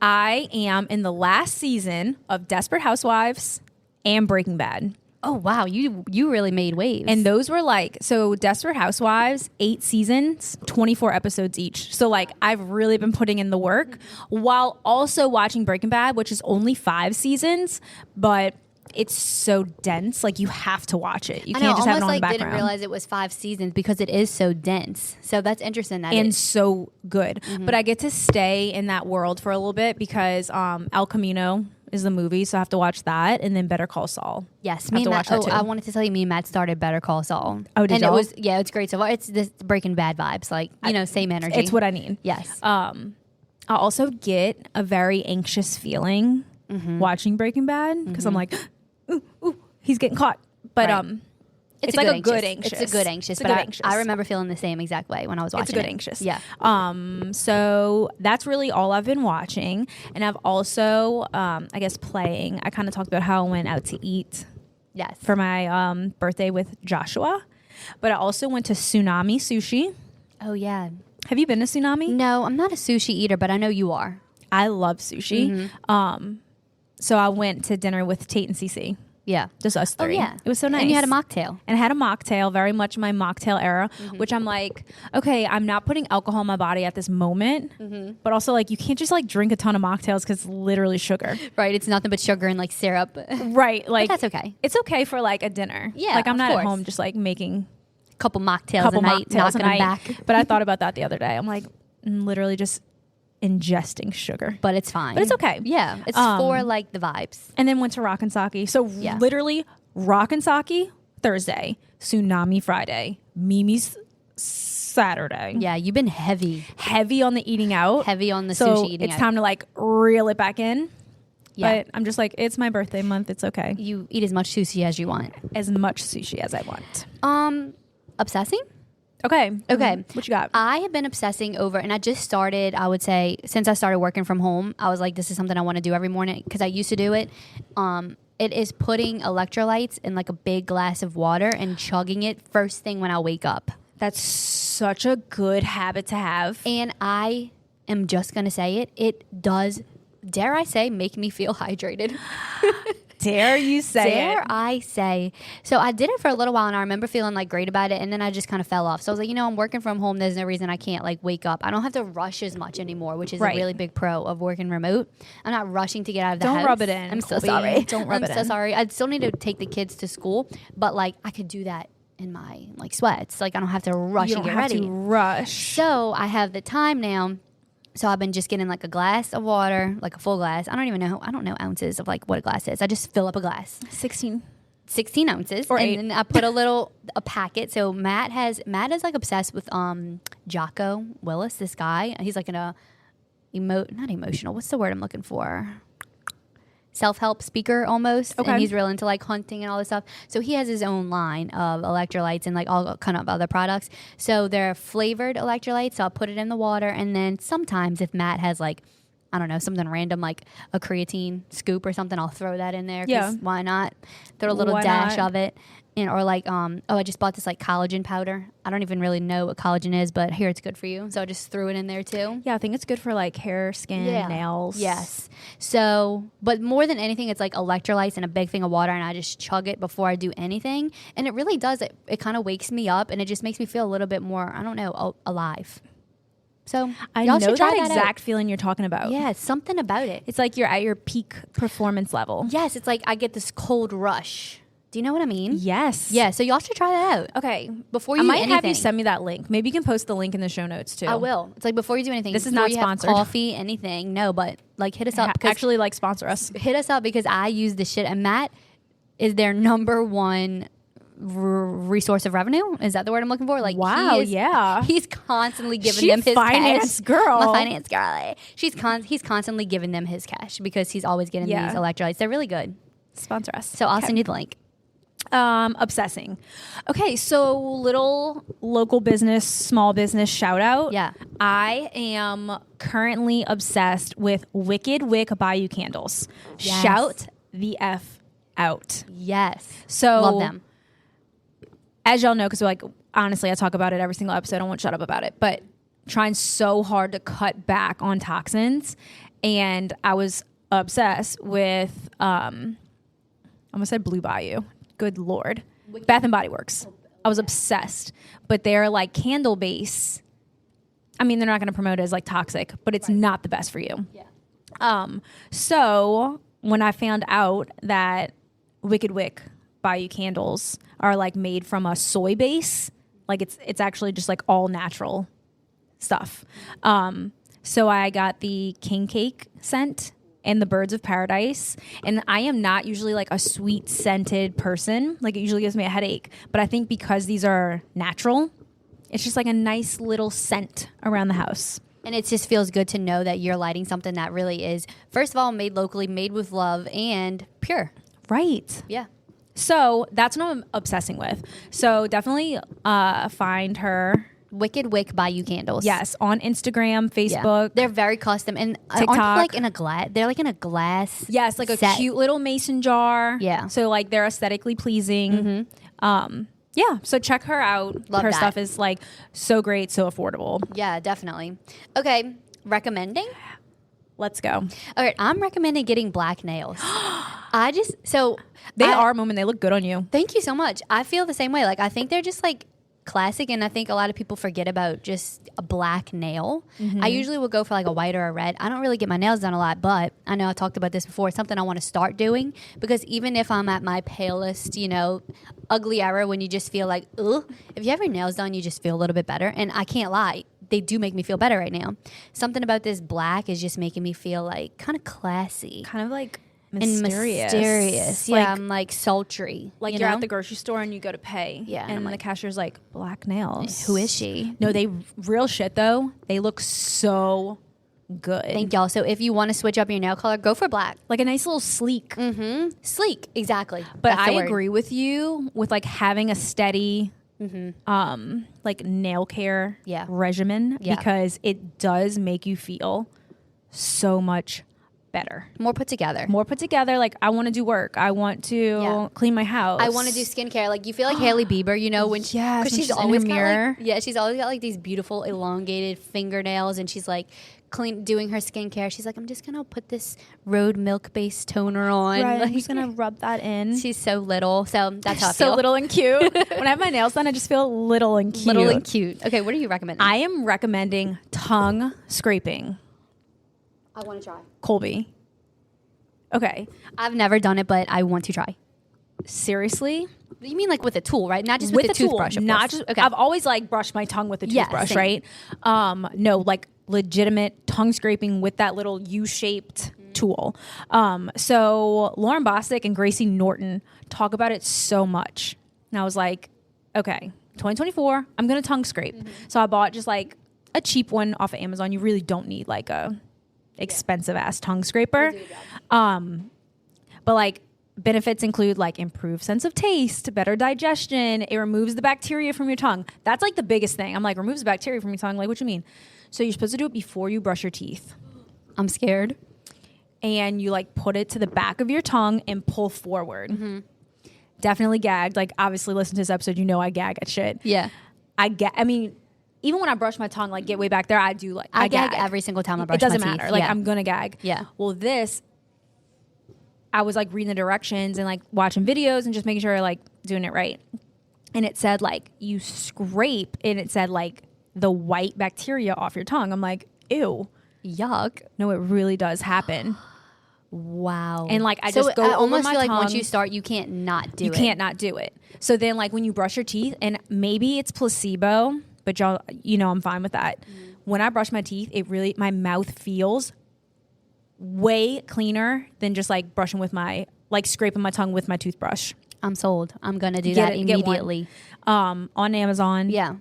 I am in the last season of Desperate Housewives and Breaking Bad. Oh wow, you really made waves. And those were like, so Desperate Housewives, 8 seasons, 24 episodes each. So like I've really been putting in the work while also watching Breaking Bad, which is only 5 seasons, but it's so dense. Like you have to watch it. You I can't know, just have it almost on the like background. didn't realize it was 5 seasons because it is so dense. So that's interesting. That And it- so good. But I get to stay in that world for a little bit because El Camino is the movie, so I have to watch that, and then Better Call Saul. yes, I me have to and watch Matt. that too. I wanted to tell you, me and Matt started Better Call Saul. Oh, did and y'all? it's great so far. It's this Breaking Bad vibes, like same energy. It's what I need. Yes. I also get a very anxious feeling watching Breaking Bad because I'm like, ooh, he's getting caught. But Right. it's like a good anxious. It's a good anxious. It's a But good I- anxious. I remember feeling the same exact way when I was watching. It's a good it. anxious. Yeah. So that's really all I've been watching, and I've also, I guess, playing. I kind of talked about how I went out to eat Yes. for my birthday with Joshua, but I also went to Tsunami Sushi. Oh yeah. Have you been to Tsunami? No, I'm not a sushi eater, but I know you are. I love sushi. So I went to dinner with Tate and Cece. Yeah. Just us three. Oh yeah. It was so nice. And you had a mocktail. And I had a mocktail, very much my mocktail era, which I'm like, okay, I'm not putting alcohol in my body at this moment, but also like you can't just like drink a ton of mocktails because it's literally sugar. Right. It's nothing but sugar and like syrup. Right. Like that's okay. It's okay for like a dinner. Yeah, Like I'm of not course. at home just like making Couple mocktails a couple a night, mocktails knocking a them night. back. But I thought about that the other day. I'm like literally just ingesting sugar. But it's fine. But it's okay. Yeah. It's for like the vibes. And then went to Rock and Sake. So Yeah. literally Rock and Sake Thursday, Tsunami Friday, Mimi's Saturday. Yeah. You've been heavy Heavy on the eating out. on the So sushi eating it's out. time to like reel it back in. Yeah. But I'm just like, it's my birthday month. It's okay. You eat as much sushi as you want. As much sushi as I want. Obsessing? Okay. Okay. What you got? I have been obsessing over, and I just started, I would say, since I started working from home, I was like, this is something I want to do every morning because I used to do it. It is putting electrolytes in like a big glass of water and chugging it first thing when I wake up. That's such a good habit to have. And I am just going to say it. It does, dare I say, make me feel hydrated. Dare you say Dare it? I say. So I did it for a little while and I remember feeling like great about it, and then I just kind of fell off. So I was like, I'm working from home. There's no reason I can't like wake up. I don't have to rush as much anymore, which is Right. a really big pro of working remote. I'm not rushing to get out of the house. Don't rub it in, I'm so Colby. sorry. Don't rub I'm it so in. sorry. I still need to take the kids to school, but like I could do that in my like sweats. Like I don't have to rush You and don't get have ready. to rush. So I have the time now. So I've been just getting like a glass of water, like a full glass. I don't know ounces of like what a glass is. I just fill up a glass. 16. 16 ounces. Or and 8. then I put a packet. So Matt is like obsessed with Jocko Willis, this guy. He's like not emotional. What's the word I'm looking for? Self-help speaker almost. Okay. And he's real into like hunting and all this stuff. So he has his own line of electrolytes and like all kind of other products. So they're flavored electrolytes. So I'll put it in the water. And then sometimes if Matt has like, I don't know, something random like a creatine scoop or something, I'll throw that in there. 'Cause Yeah. why not? Throw a little Why dash not? of it. And or like, I just bought this like collagen powder. I don't even really know what collagen is, but here it's good for you. So I just threw it in there too. Yeah, I think it's good for like hair, skin, nails. Yes. So, but more than anything, it's like electrolytes and a big thing of water, and I just chug it before I do anything. And it really does. It kind of wakes me up, and it just makes me feel a little bit more, I don't know, alive. So, I y'all know should try that out. exact feeling you're talking about. Yeah, it's something about it. It's like you're at your peak performance level. Yes, it's like I get this cold rush. Do you know what I mean? Yes. Yeah, so y'all should try that out. Okay. Before I you might do have you anything. send me that link. Maybe you can post the link in the show notes too. I will. It's like before you do anything. This is before not you have sponsored. coffee, anything. No, but like hit us up. because Actually, like sponsor us. hit us up because I use this shit, and Matt is their number one resource of revenue. Is that the word I'm looking for? Like, Wow, he is, yeah. he's constantly giving She them his finance cash. girl. My finance girl. He's constantly giving them his cash because he's always getting Yeah. these electrolytes. They're really good. Sponsor us. So I'll send you the link. Obsessing. Okay, so little local business, small business shout out. Yeah. I am currently obsessed with Wicked Wick Bayou candles. Yes. Shout the F out. Yes. So Love them. As y'all know, because like honestly, I talk about it every single episode. I won't shut up about it, but trying so hard to cut back on toxins, and I was obsessed with I almost said Blue Bayou. Good Lord. Bath and Body Works. I was obsessed. But they're like candle base. I mean, they're not going to promote it as like toxic, but it's not the best for you. Yeah. So when I found out that Wicked Wick Bayou candles are like made from a soy base, like it's actually just like all natural stuff. So I got the King Cake scent and the Birds of Paradise. And I am not usually like a sweet scented person. Like it usually gives me a headache. But I think because these are natural, it's just like a nice little scent around the house. And it just feels good to know that you're lighting something that really is, first of all, made locally, made with love, and pure. Right. Yeah. So that's what I'm obsessing with. So definitely find her. Wicked Wick Bayou candles. Yes, on Instagram, Yeah. Facebook. They're very custom, and TikTok. aren't they like in a glass? They're like in a glass. Yes, like a set. cute little mason jar. Yeah. So like they're aesthetically pleasing. Yeah. So check her out. Love her that. stuff is like so great, so affordable. Yeah, definitely. Okay, recommending. Let's go. All right, I'm recommending getting black nails. They are moving. They look good on you. Thank you so much. I feel the same way. Like I think they're just like classic, and I think a lot of people forget about just a black nail. I usually will go for like a white or a red. I don't really get my nails done a lot, but I know I talked about this before. It's something I want to start doing because even if I'm at my palest, ugly hour when you just feel like, ugh, if you have your nails done, you just feel a little bit better. And I can't lie, they do make me feel better right now. Something about this black is just making me feel like kind of classy. Kind of like And mysterious. Like, Yeah, I'm like sultry. like you you're know? at the grocery store and you go to pay. Yeah, and And I'm the like, cashier's like, black nails. who is she? No, they real shit though. They look so good. Thank y'all. So if you want to switch up your nail color, go for black. Like a nice little sleek. Sleek, exactly. But That's the I word. agree with you with like having a steady like nail care Yeah. regimen Yeah. because it does make you feel so much better. More put together. More put together. Like, I want to do work. I want to clean my house. I want to do skincare. Like, you feel like Hailey Bieber, you know, when Yes, because when she's she's in her always got mirror. like, she's always got like these beautiful elongated fingernails, and she's like doing her skincare. She's like, I'm just gonna put this Road Milk based toner on. Right, Like, I'm just going to rub that in. she's so little, so that's how I so feel. little and cute. When I have my nails done, I just feel little and cute. Little and cute. Okay, what are you recommending? I am recommending tongue scraping. I want to try. Colby. Okay. I've never done it, but I want to try. Seriously? You mean like with a tool, right? Not just with, a toothbrush, of not course. just. Okay. I've always like brushed my tongue with a Yeah, toothbrush, same. right? No, like legitimate tongue scraping with that little U-shaped tool. So Lauren Bostic and Gracie Norton talk about it so much, and I was like, okay, 2024, I'm gonna tongue scrape. So I bought just like a cheap one off of Amazon. You really don't need like a expensive ass tongue scraper. But like benefits include like improved sense of taste, better digestion. It removes the bacteria from your tongue. That's like the biggest thing. I'm like, removes the bacteria from your tongue. Like, what you mean? So you're supposed to do it before you brush your teeth. I'm scared. And you like put it to the back of your tongue and pull forward. Definitely gagged. Like, obviously listen to this episode, you know I gag at shit. Yeah. I mean, even when I brush my tongue, like get way back there, I do like, I gag every single time I brush it doesn't my teeth. matter. Like, Yeah. I'm gonna gag. Yeah. Well, this, I was like reading the directions and like watching videos and just making sure like doing it right. And it said like you scrape, and it said like the white bacteria off your tongue. I'm like, ew. Yuck. No, it really does happen. Wow. And like I just go I over almost my feel like tongue. once you start, you can't not do it. You can't not do it. So then like when you brush your teeth, and maybe it's placebo, but y'all, you know, I'm fine with that. When I brush my teeth, it really, my mouth feels way cleaner than just like brushing with my, like scraping my tongue with my toothbrush. I'm sold. I'm gonna do Get that it- get one. immediately. On Amazon. Yeah.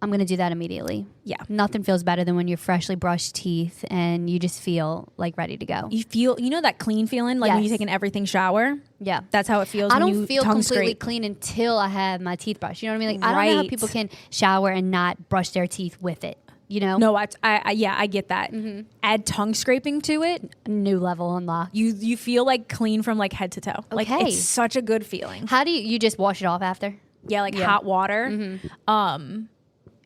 I'm gonna do that immediately. Yeah. Nothing feels better than when you're freshly brushed teeth and you just feel like ready to go. You feel, you know that clean feeling? Like when you Yes. take an everything shower? Yeah. That's how it feels I when don't you feel tongue completely scrape. clean until I have my teeth brushed. You know what I mean? Like I don't know how Right. people can shower and not brush their teeth with it. You know? No, I get that. Add tongue scraping to it. New level unlocked. You feel like clean from like head to toe. Like Okay. it's such a good feeling. How do you just wash it off after? Yeah, like hot water.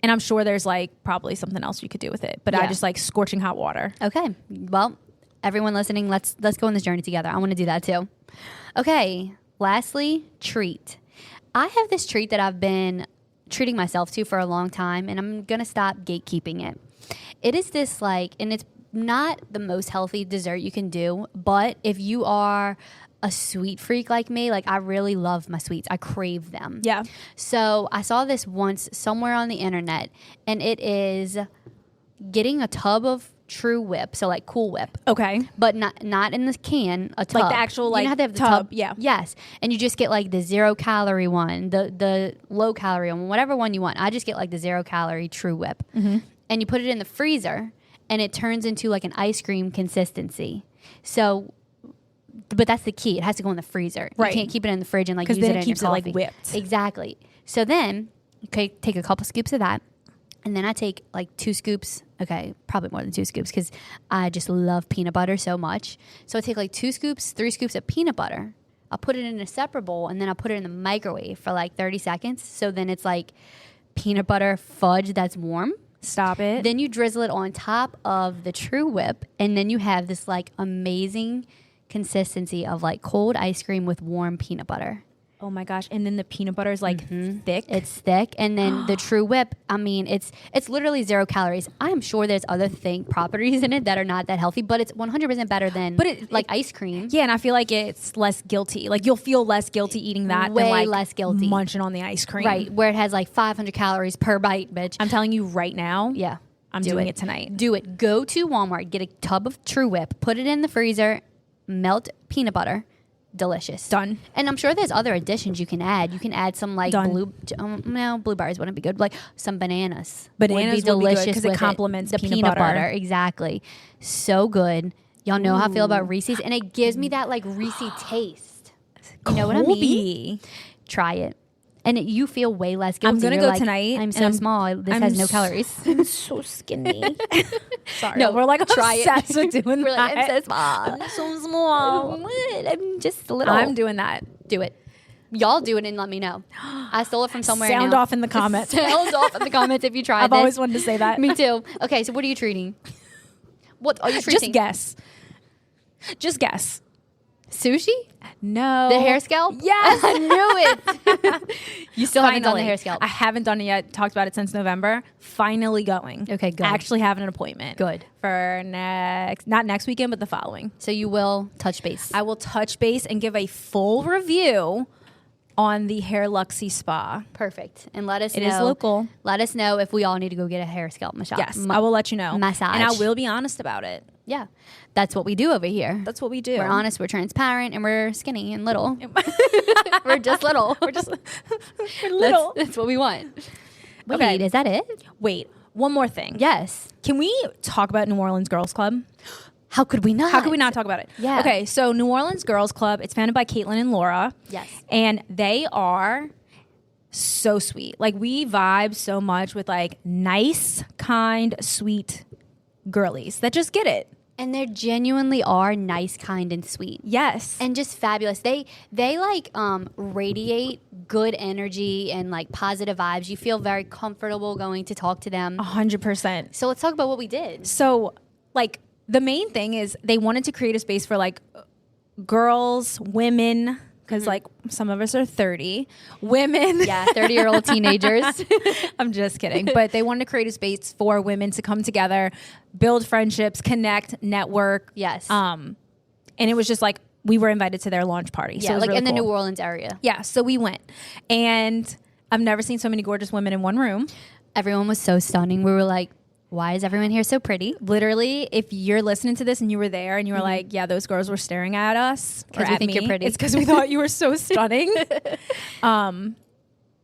And I'm sure there's like probably something else you could do with it, but I Yeah. just like scorching hot water. Okay. Well, everyone listening, let's go on this journey together. I want to do that too. Okay. Lastly, treat. I have this treat that I've been treating myself to for a long time, and I'm going to stop gatekeeping it. It is this like, and it's not the most healthy dessert you can do, but if you are a sweet freak like me, like I really love my sweets. I crave them. Yeah. So I saw this once somewhere on the internet, and it is getting a tub of True Whip, so like Cool Whip, Okay. but not in the can, a tub. Like the actual, you like, know how they have the tub, yeah. Yes, and you just get like the 0 calorie one, the low calorie one, whatever one you want. I just get like the 0 calorie True Whip, and you put it in the freezer, and it turns into like an ice cream consistency. So. But that's the key. It has to go in the freezer. Right. You can't keep it in the fridge and like 'Cause use then it it in keeps it, your like, coffee. whipped. Exactly. So then, okay, take a couple scoops of that, and then I take like 2 scoops. Okay, probably more than 2 scoops because I just love peanut butter so much. So I take like 2 scoops, 3 scoops of peanut butter. I'll put it in a separate bowl, and then I'll put it in the microwave for like 30 seconds. So then it's like peanut butter fudge that's warm. Stop it. Then you drizzle it on top of the True Whip, and then you have this like amazing consistency of like cold ice cream with warm peanut butter. oh my gosh. And then the peanut butter is like thick. It's thick, and then the True Whip, I mean, it's literally 0 calories. I'm sure there's other properties in it that are not that healthy, but it's 100% better than ice cream. Yeah, and I feel like it's less guilty. Like you'll feel less guilty eating that Way than like less guilty. munching on the ice cream. Right, where it has like 500 calories per bite, bitch. I'm telling you right now. Yeah. I'm do doing it tonight. Do it. Go to Walmart, get a tub of True Whip, put it in the freezer, melt peanut butter. Delicious. Done. And I'm sure there's other additions you can add. You can add some like Done. no, blueberries wouldn't be good. Like some bananas. Bananas would be good 'cause it with complements the peanut butter. Exactly. So good. Y'all know how I feel about Reese's, and it gives me that like Reese taste. You know what I mean? Colby. Try it. and you feel way less guilty. I'm gonna You're go like, tonight, I'm and so small. This I'm has no s- calories. I'm so skinny. Sorry. No, we're like try it. obsessed with doing We're like, that. I'm so small. I'm so small. What? I'm just a little. I'm doing that. Do it. Y'all do it and let me know. I stole it from somewhere. Sound now. off in the comments. Sound off in the comments if you tried I've this. always wanted to say that. Me too. Okay, so what are you treating? What are you treating? Just guess. Just guess. Sushi? No. The hair scalp? Yes. I knew it. You still haven't done the Finally. hair scalp. I haven't done it yet. Talked about it since November. Finally going. Okay, good. Actually having an appointment. Good. For not next weekend, but the following. So you will touch base. I will touch base and give a full review on the Hair Luxie Spa. Perfect. And let us know. It is local. Let us know if we all need to go get a hair scalp massage. Yes, I will let you know. Massage. And I will be honest about it. Yeah. That's what we do over here. That's what we do. We're honest, we're transparent, and we're skinny and little. We're just little. We're just we're little. That's what we want. Wait, Okay. is that it? Wait, one more thing. Yes. Can we talk about New Orleans Girls Club? How could we not? How could we not talk about it? Yeah. Okay, so New Orleans Girls Club, it's founded by Caitlin and Laura. Yes. And they are so sweet. Like, we vibe so much with, like, nice, kind, sweet girlies that just get it. And they genuinely are nice, kind, and sweet. Yes. And just fabulous. They like radiate good energy and like positive vibes. You feel very comfortable going to talk to them. 100%. So let's talk about what we did. So, like, the main thing is they wanted to create a space for, like, girls, women, because, like, some of us are 30. Women. Yeah, 30-year-old teenagers. I'm just kidding. But they wanted to create a space for women to come together, build friendships, connect, network. Yes. And it was just like we were invited to their launch party. So Yeah, it was like really in the cool. New Orleans area. Yeah, so we went. And I've never seen so many gorgeous women in one room. Everyone was so stunning. We were like, why is everyone here so pretty? Literally, if you're listening to this and you were there and you were like, yeah, those girls were staring at us. 'Cause or we at think you're me, pretty. It's because we thought you were so stunning.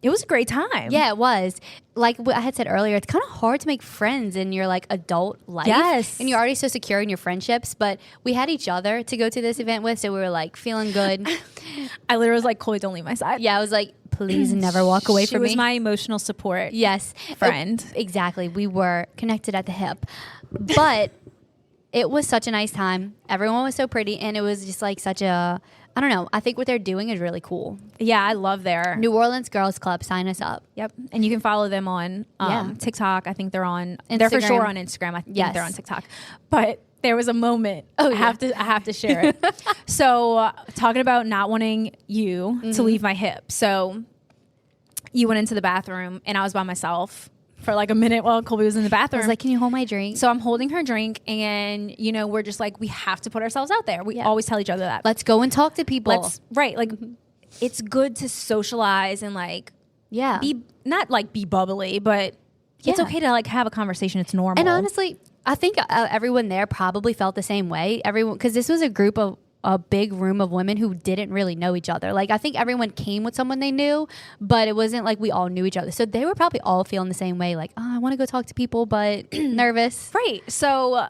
It was a great time. Yeah, it was. Like what I had said earlier, it's kind of hard to make friends in your like adult life. Yes. And you're already so secure in your friendships, but we had each other to go to this event with, so we were like feeling good. I literally was like, Chloe, don't leave my side. Yeah, I was like, please never walk away She from was me. my emotional support. Yes. Friend. Exactly. We were connected at the hip. But it was such a nice time. Everyone was so pretty, and it was just like such a, I don't know. I think what they're doing is really cool. Yeah, I love their New Orleans Girls Club, sign us up. Yep. And you can follow them on Yeah. TikTok. I think they're on they're for Instagram. sure on Instagram. I think Yes. they're on TikTok. But there was a moment. Oh, I have to share it. So talking about not wanting you Mm-hmm. to leave my hip. So you went into the bathroom and I was by myself for like a minute while Colby was in the I bathroom. was like, can you hold my drink? so I'm holding her drink and we're just like, we have to put ourselves out there. We Yeah. always tell each other that. Let's go and talk to people. Like it's good to socialize and like yeah. be not like be bubbly, but it's Yeah. okay to like have a conversation. It's normal. And honestly, I think everyone there probably felt the same way. Everyone, because this was a big room of women who didn't really know each other. Like I think everyone came with someone they knew, but it wasn't like we all knew each other. So they were probably all feeling the same way. Like, oh, I want to go talk to people, but nervous. right. So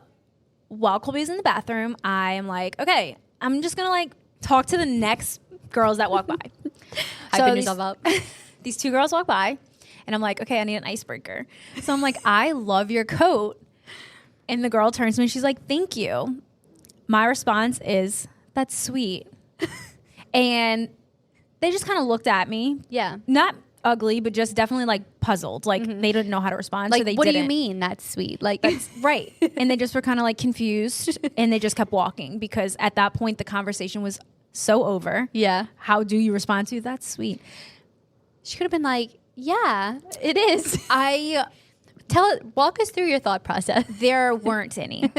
while Colby's in the bathroom, I am like, okay, I'm just gonna like talk to the next girls that walk by. Hyping these- yourself up. These two girls walk by, and I'm like, okay, I need an icebreaker. So I'm like, I love your coat. And the girl turns to me and she's like, thank you. My response is, that's sweet. And they just kind of looked at me. Yeah. Not ugly, but just definitely like puzzled. Like they didn't know how to respond. Like, so they what do didn't. you mean that's sweet? Like, Right. And they just were kind of like confused and they just kept walking because at that point the conversation was so over. yeah. How do you respond to that's sweet? She could have been like, yeah, it is. I Walk us through your thought process. there weren't any.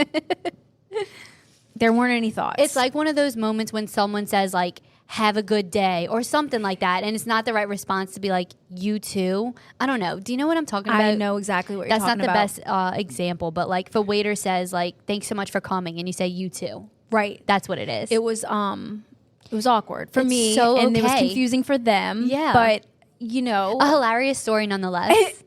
There weren't any thoughts. It's like one of those moments when someone says like, have a good day or something like that. And it's not the right response to be like, you too. I don't know. Do you know what I'm talking about? I know exactly what you're That's talking not the about. best example, but like if a waiter says like, thanks so much for coming, and you say you too. Right. That's what it is. It was awkward for It's me so and it was okay. confusing for them. Yeah. But a hilarious story nonetheless.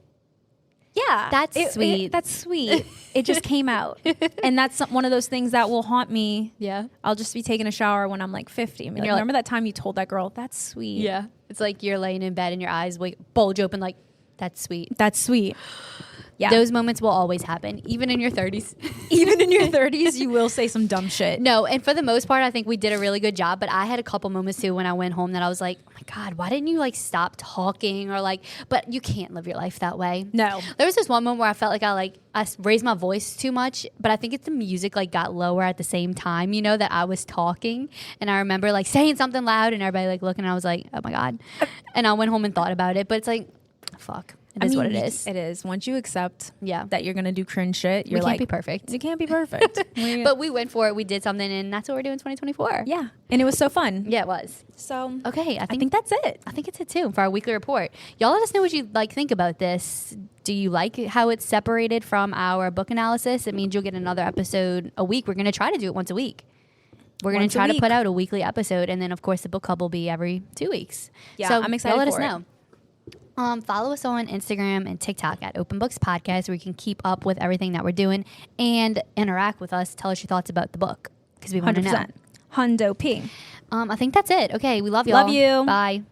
Yeah. That's sweet. That's sweet. It just came out. And that's one of those things that will haunt me. Yeah. I'll just be taking a shower when I'm like 50. I mean, you're remember that time you told that girl, that's sweet. Yeah. It's like you're laying in bed and your eyes bulge open like, that's sweet. That's sweet. Yeah. Those moments will always happen, even in your 30s. Even in your 30s, you will say some dumb shit. No, and for the most part, I think we did a really good job. But I had a couple moments too when I went home that I was like, oh my God, why didn't you like stop talking or like, but you can't live your life that way. No. There was this one moment where I felt like I raised my voice too much, but I think it's the music like got lower at the same time, you know, that I was talking. And I remember like saying something loud and everybody like looking and I was like, oh my God. And I went home and thought about it, but it's like, fuck. It is what it is. It is. Once you accept Yeah. that you're going to do cringe shit, you're We like, can't be perfect. you can't be perfect. But we went for it. We did something, and that's what we're doing in 2024. yeah. And it was so fun. Yeah, it was. So Okay, I think that's it. I think it's it too for our weekly report. Y'all let us know what you like think about this. Do you like how it's separated from our book analysis? It means you'll get another episode a week. We're going to try to do it once a week. We're going Once to a try to week. put out a weekly episode, and then of course the book club will be every 2 weeks. Yeah, so I'm excited y'all let for us it. know. Follow us on Instagram and TikTok at Open Books Podcast, where you can keep up with everything that we're doing and interact with us. Tell us your thoughts about the book because we want to know. 100%. Hundo P. I think that's it. Okay, we love y'all. Love you. Bye.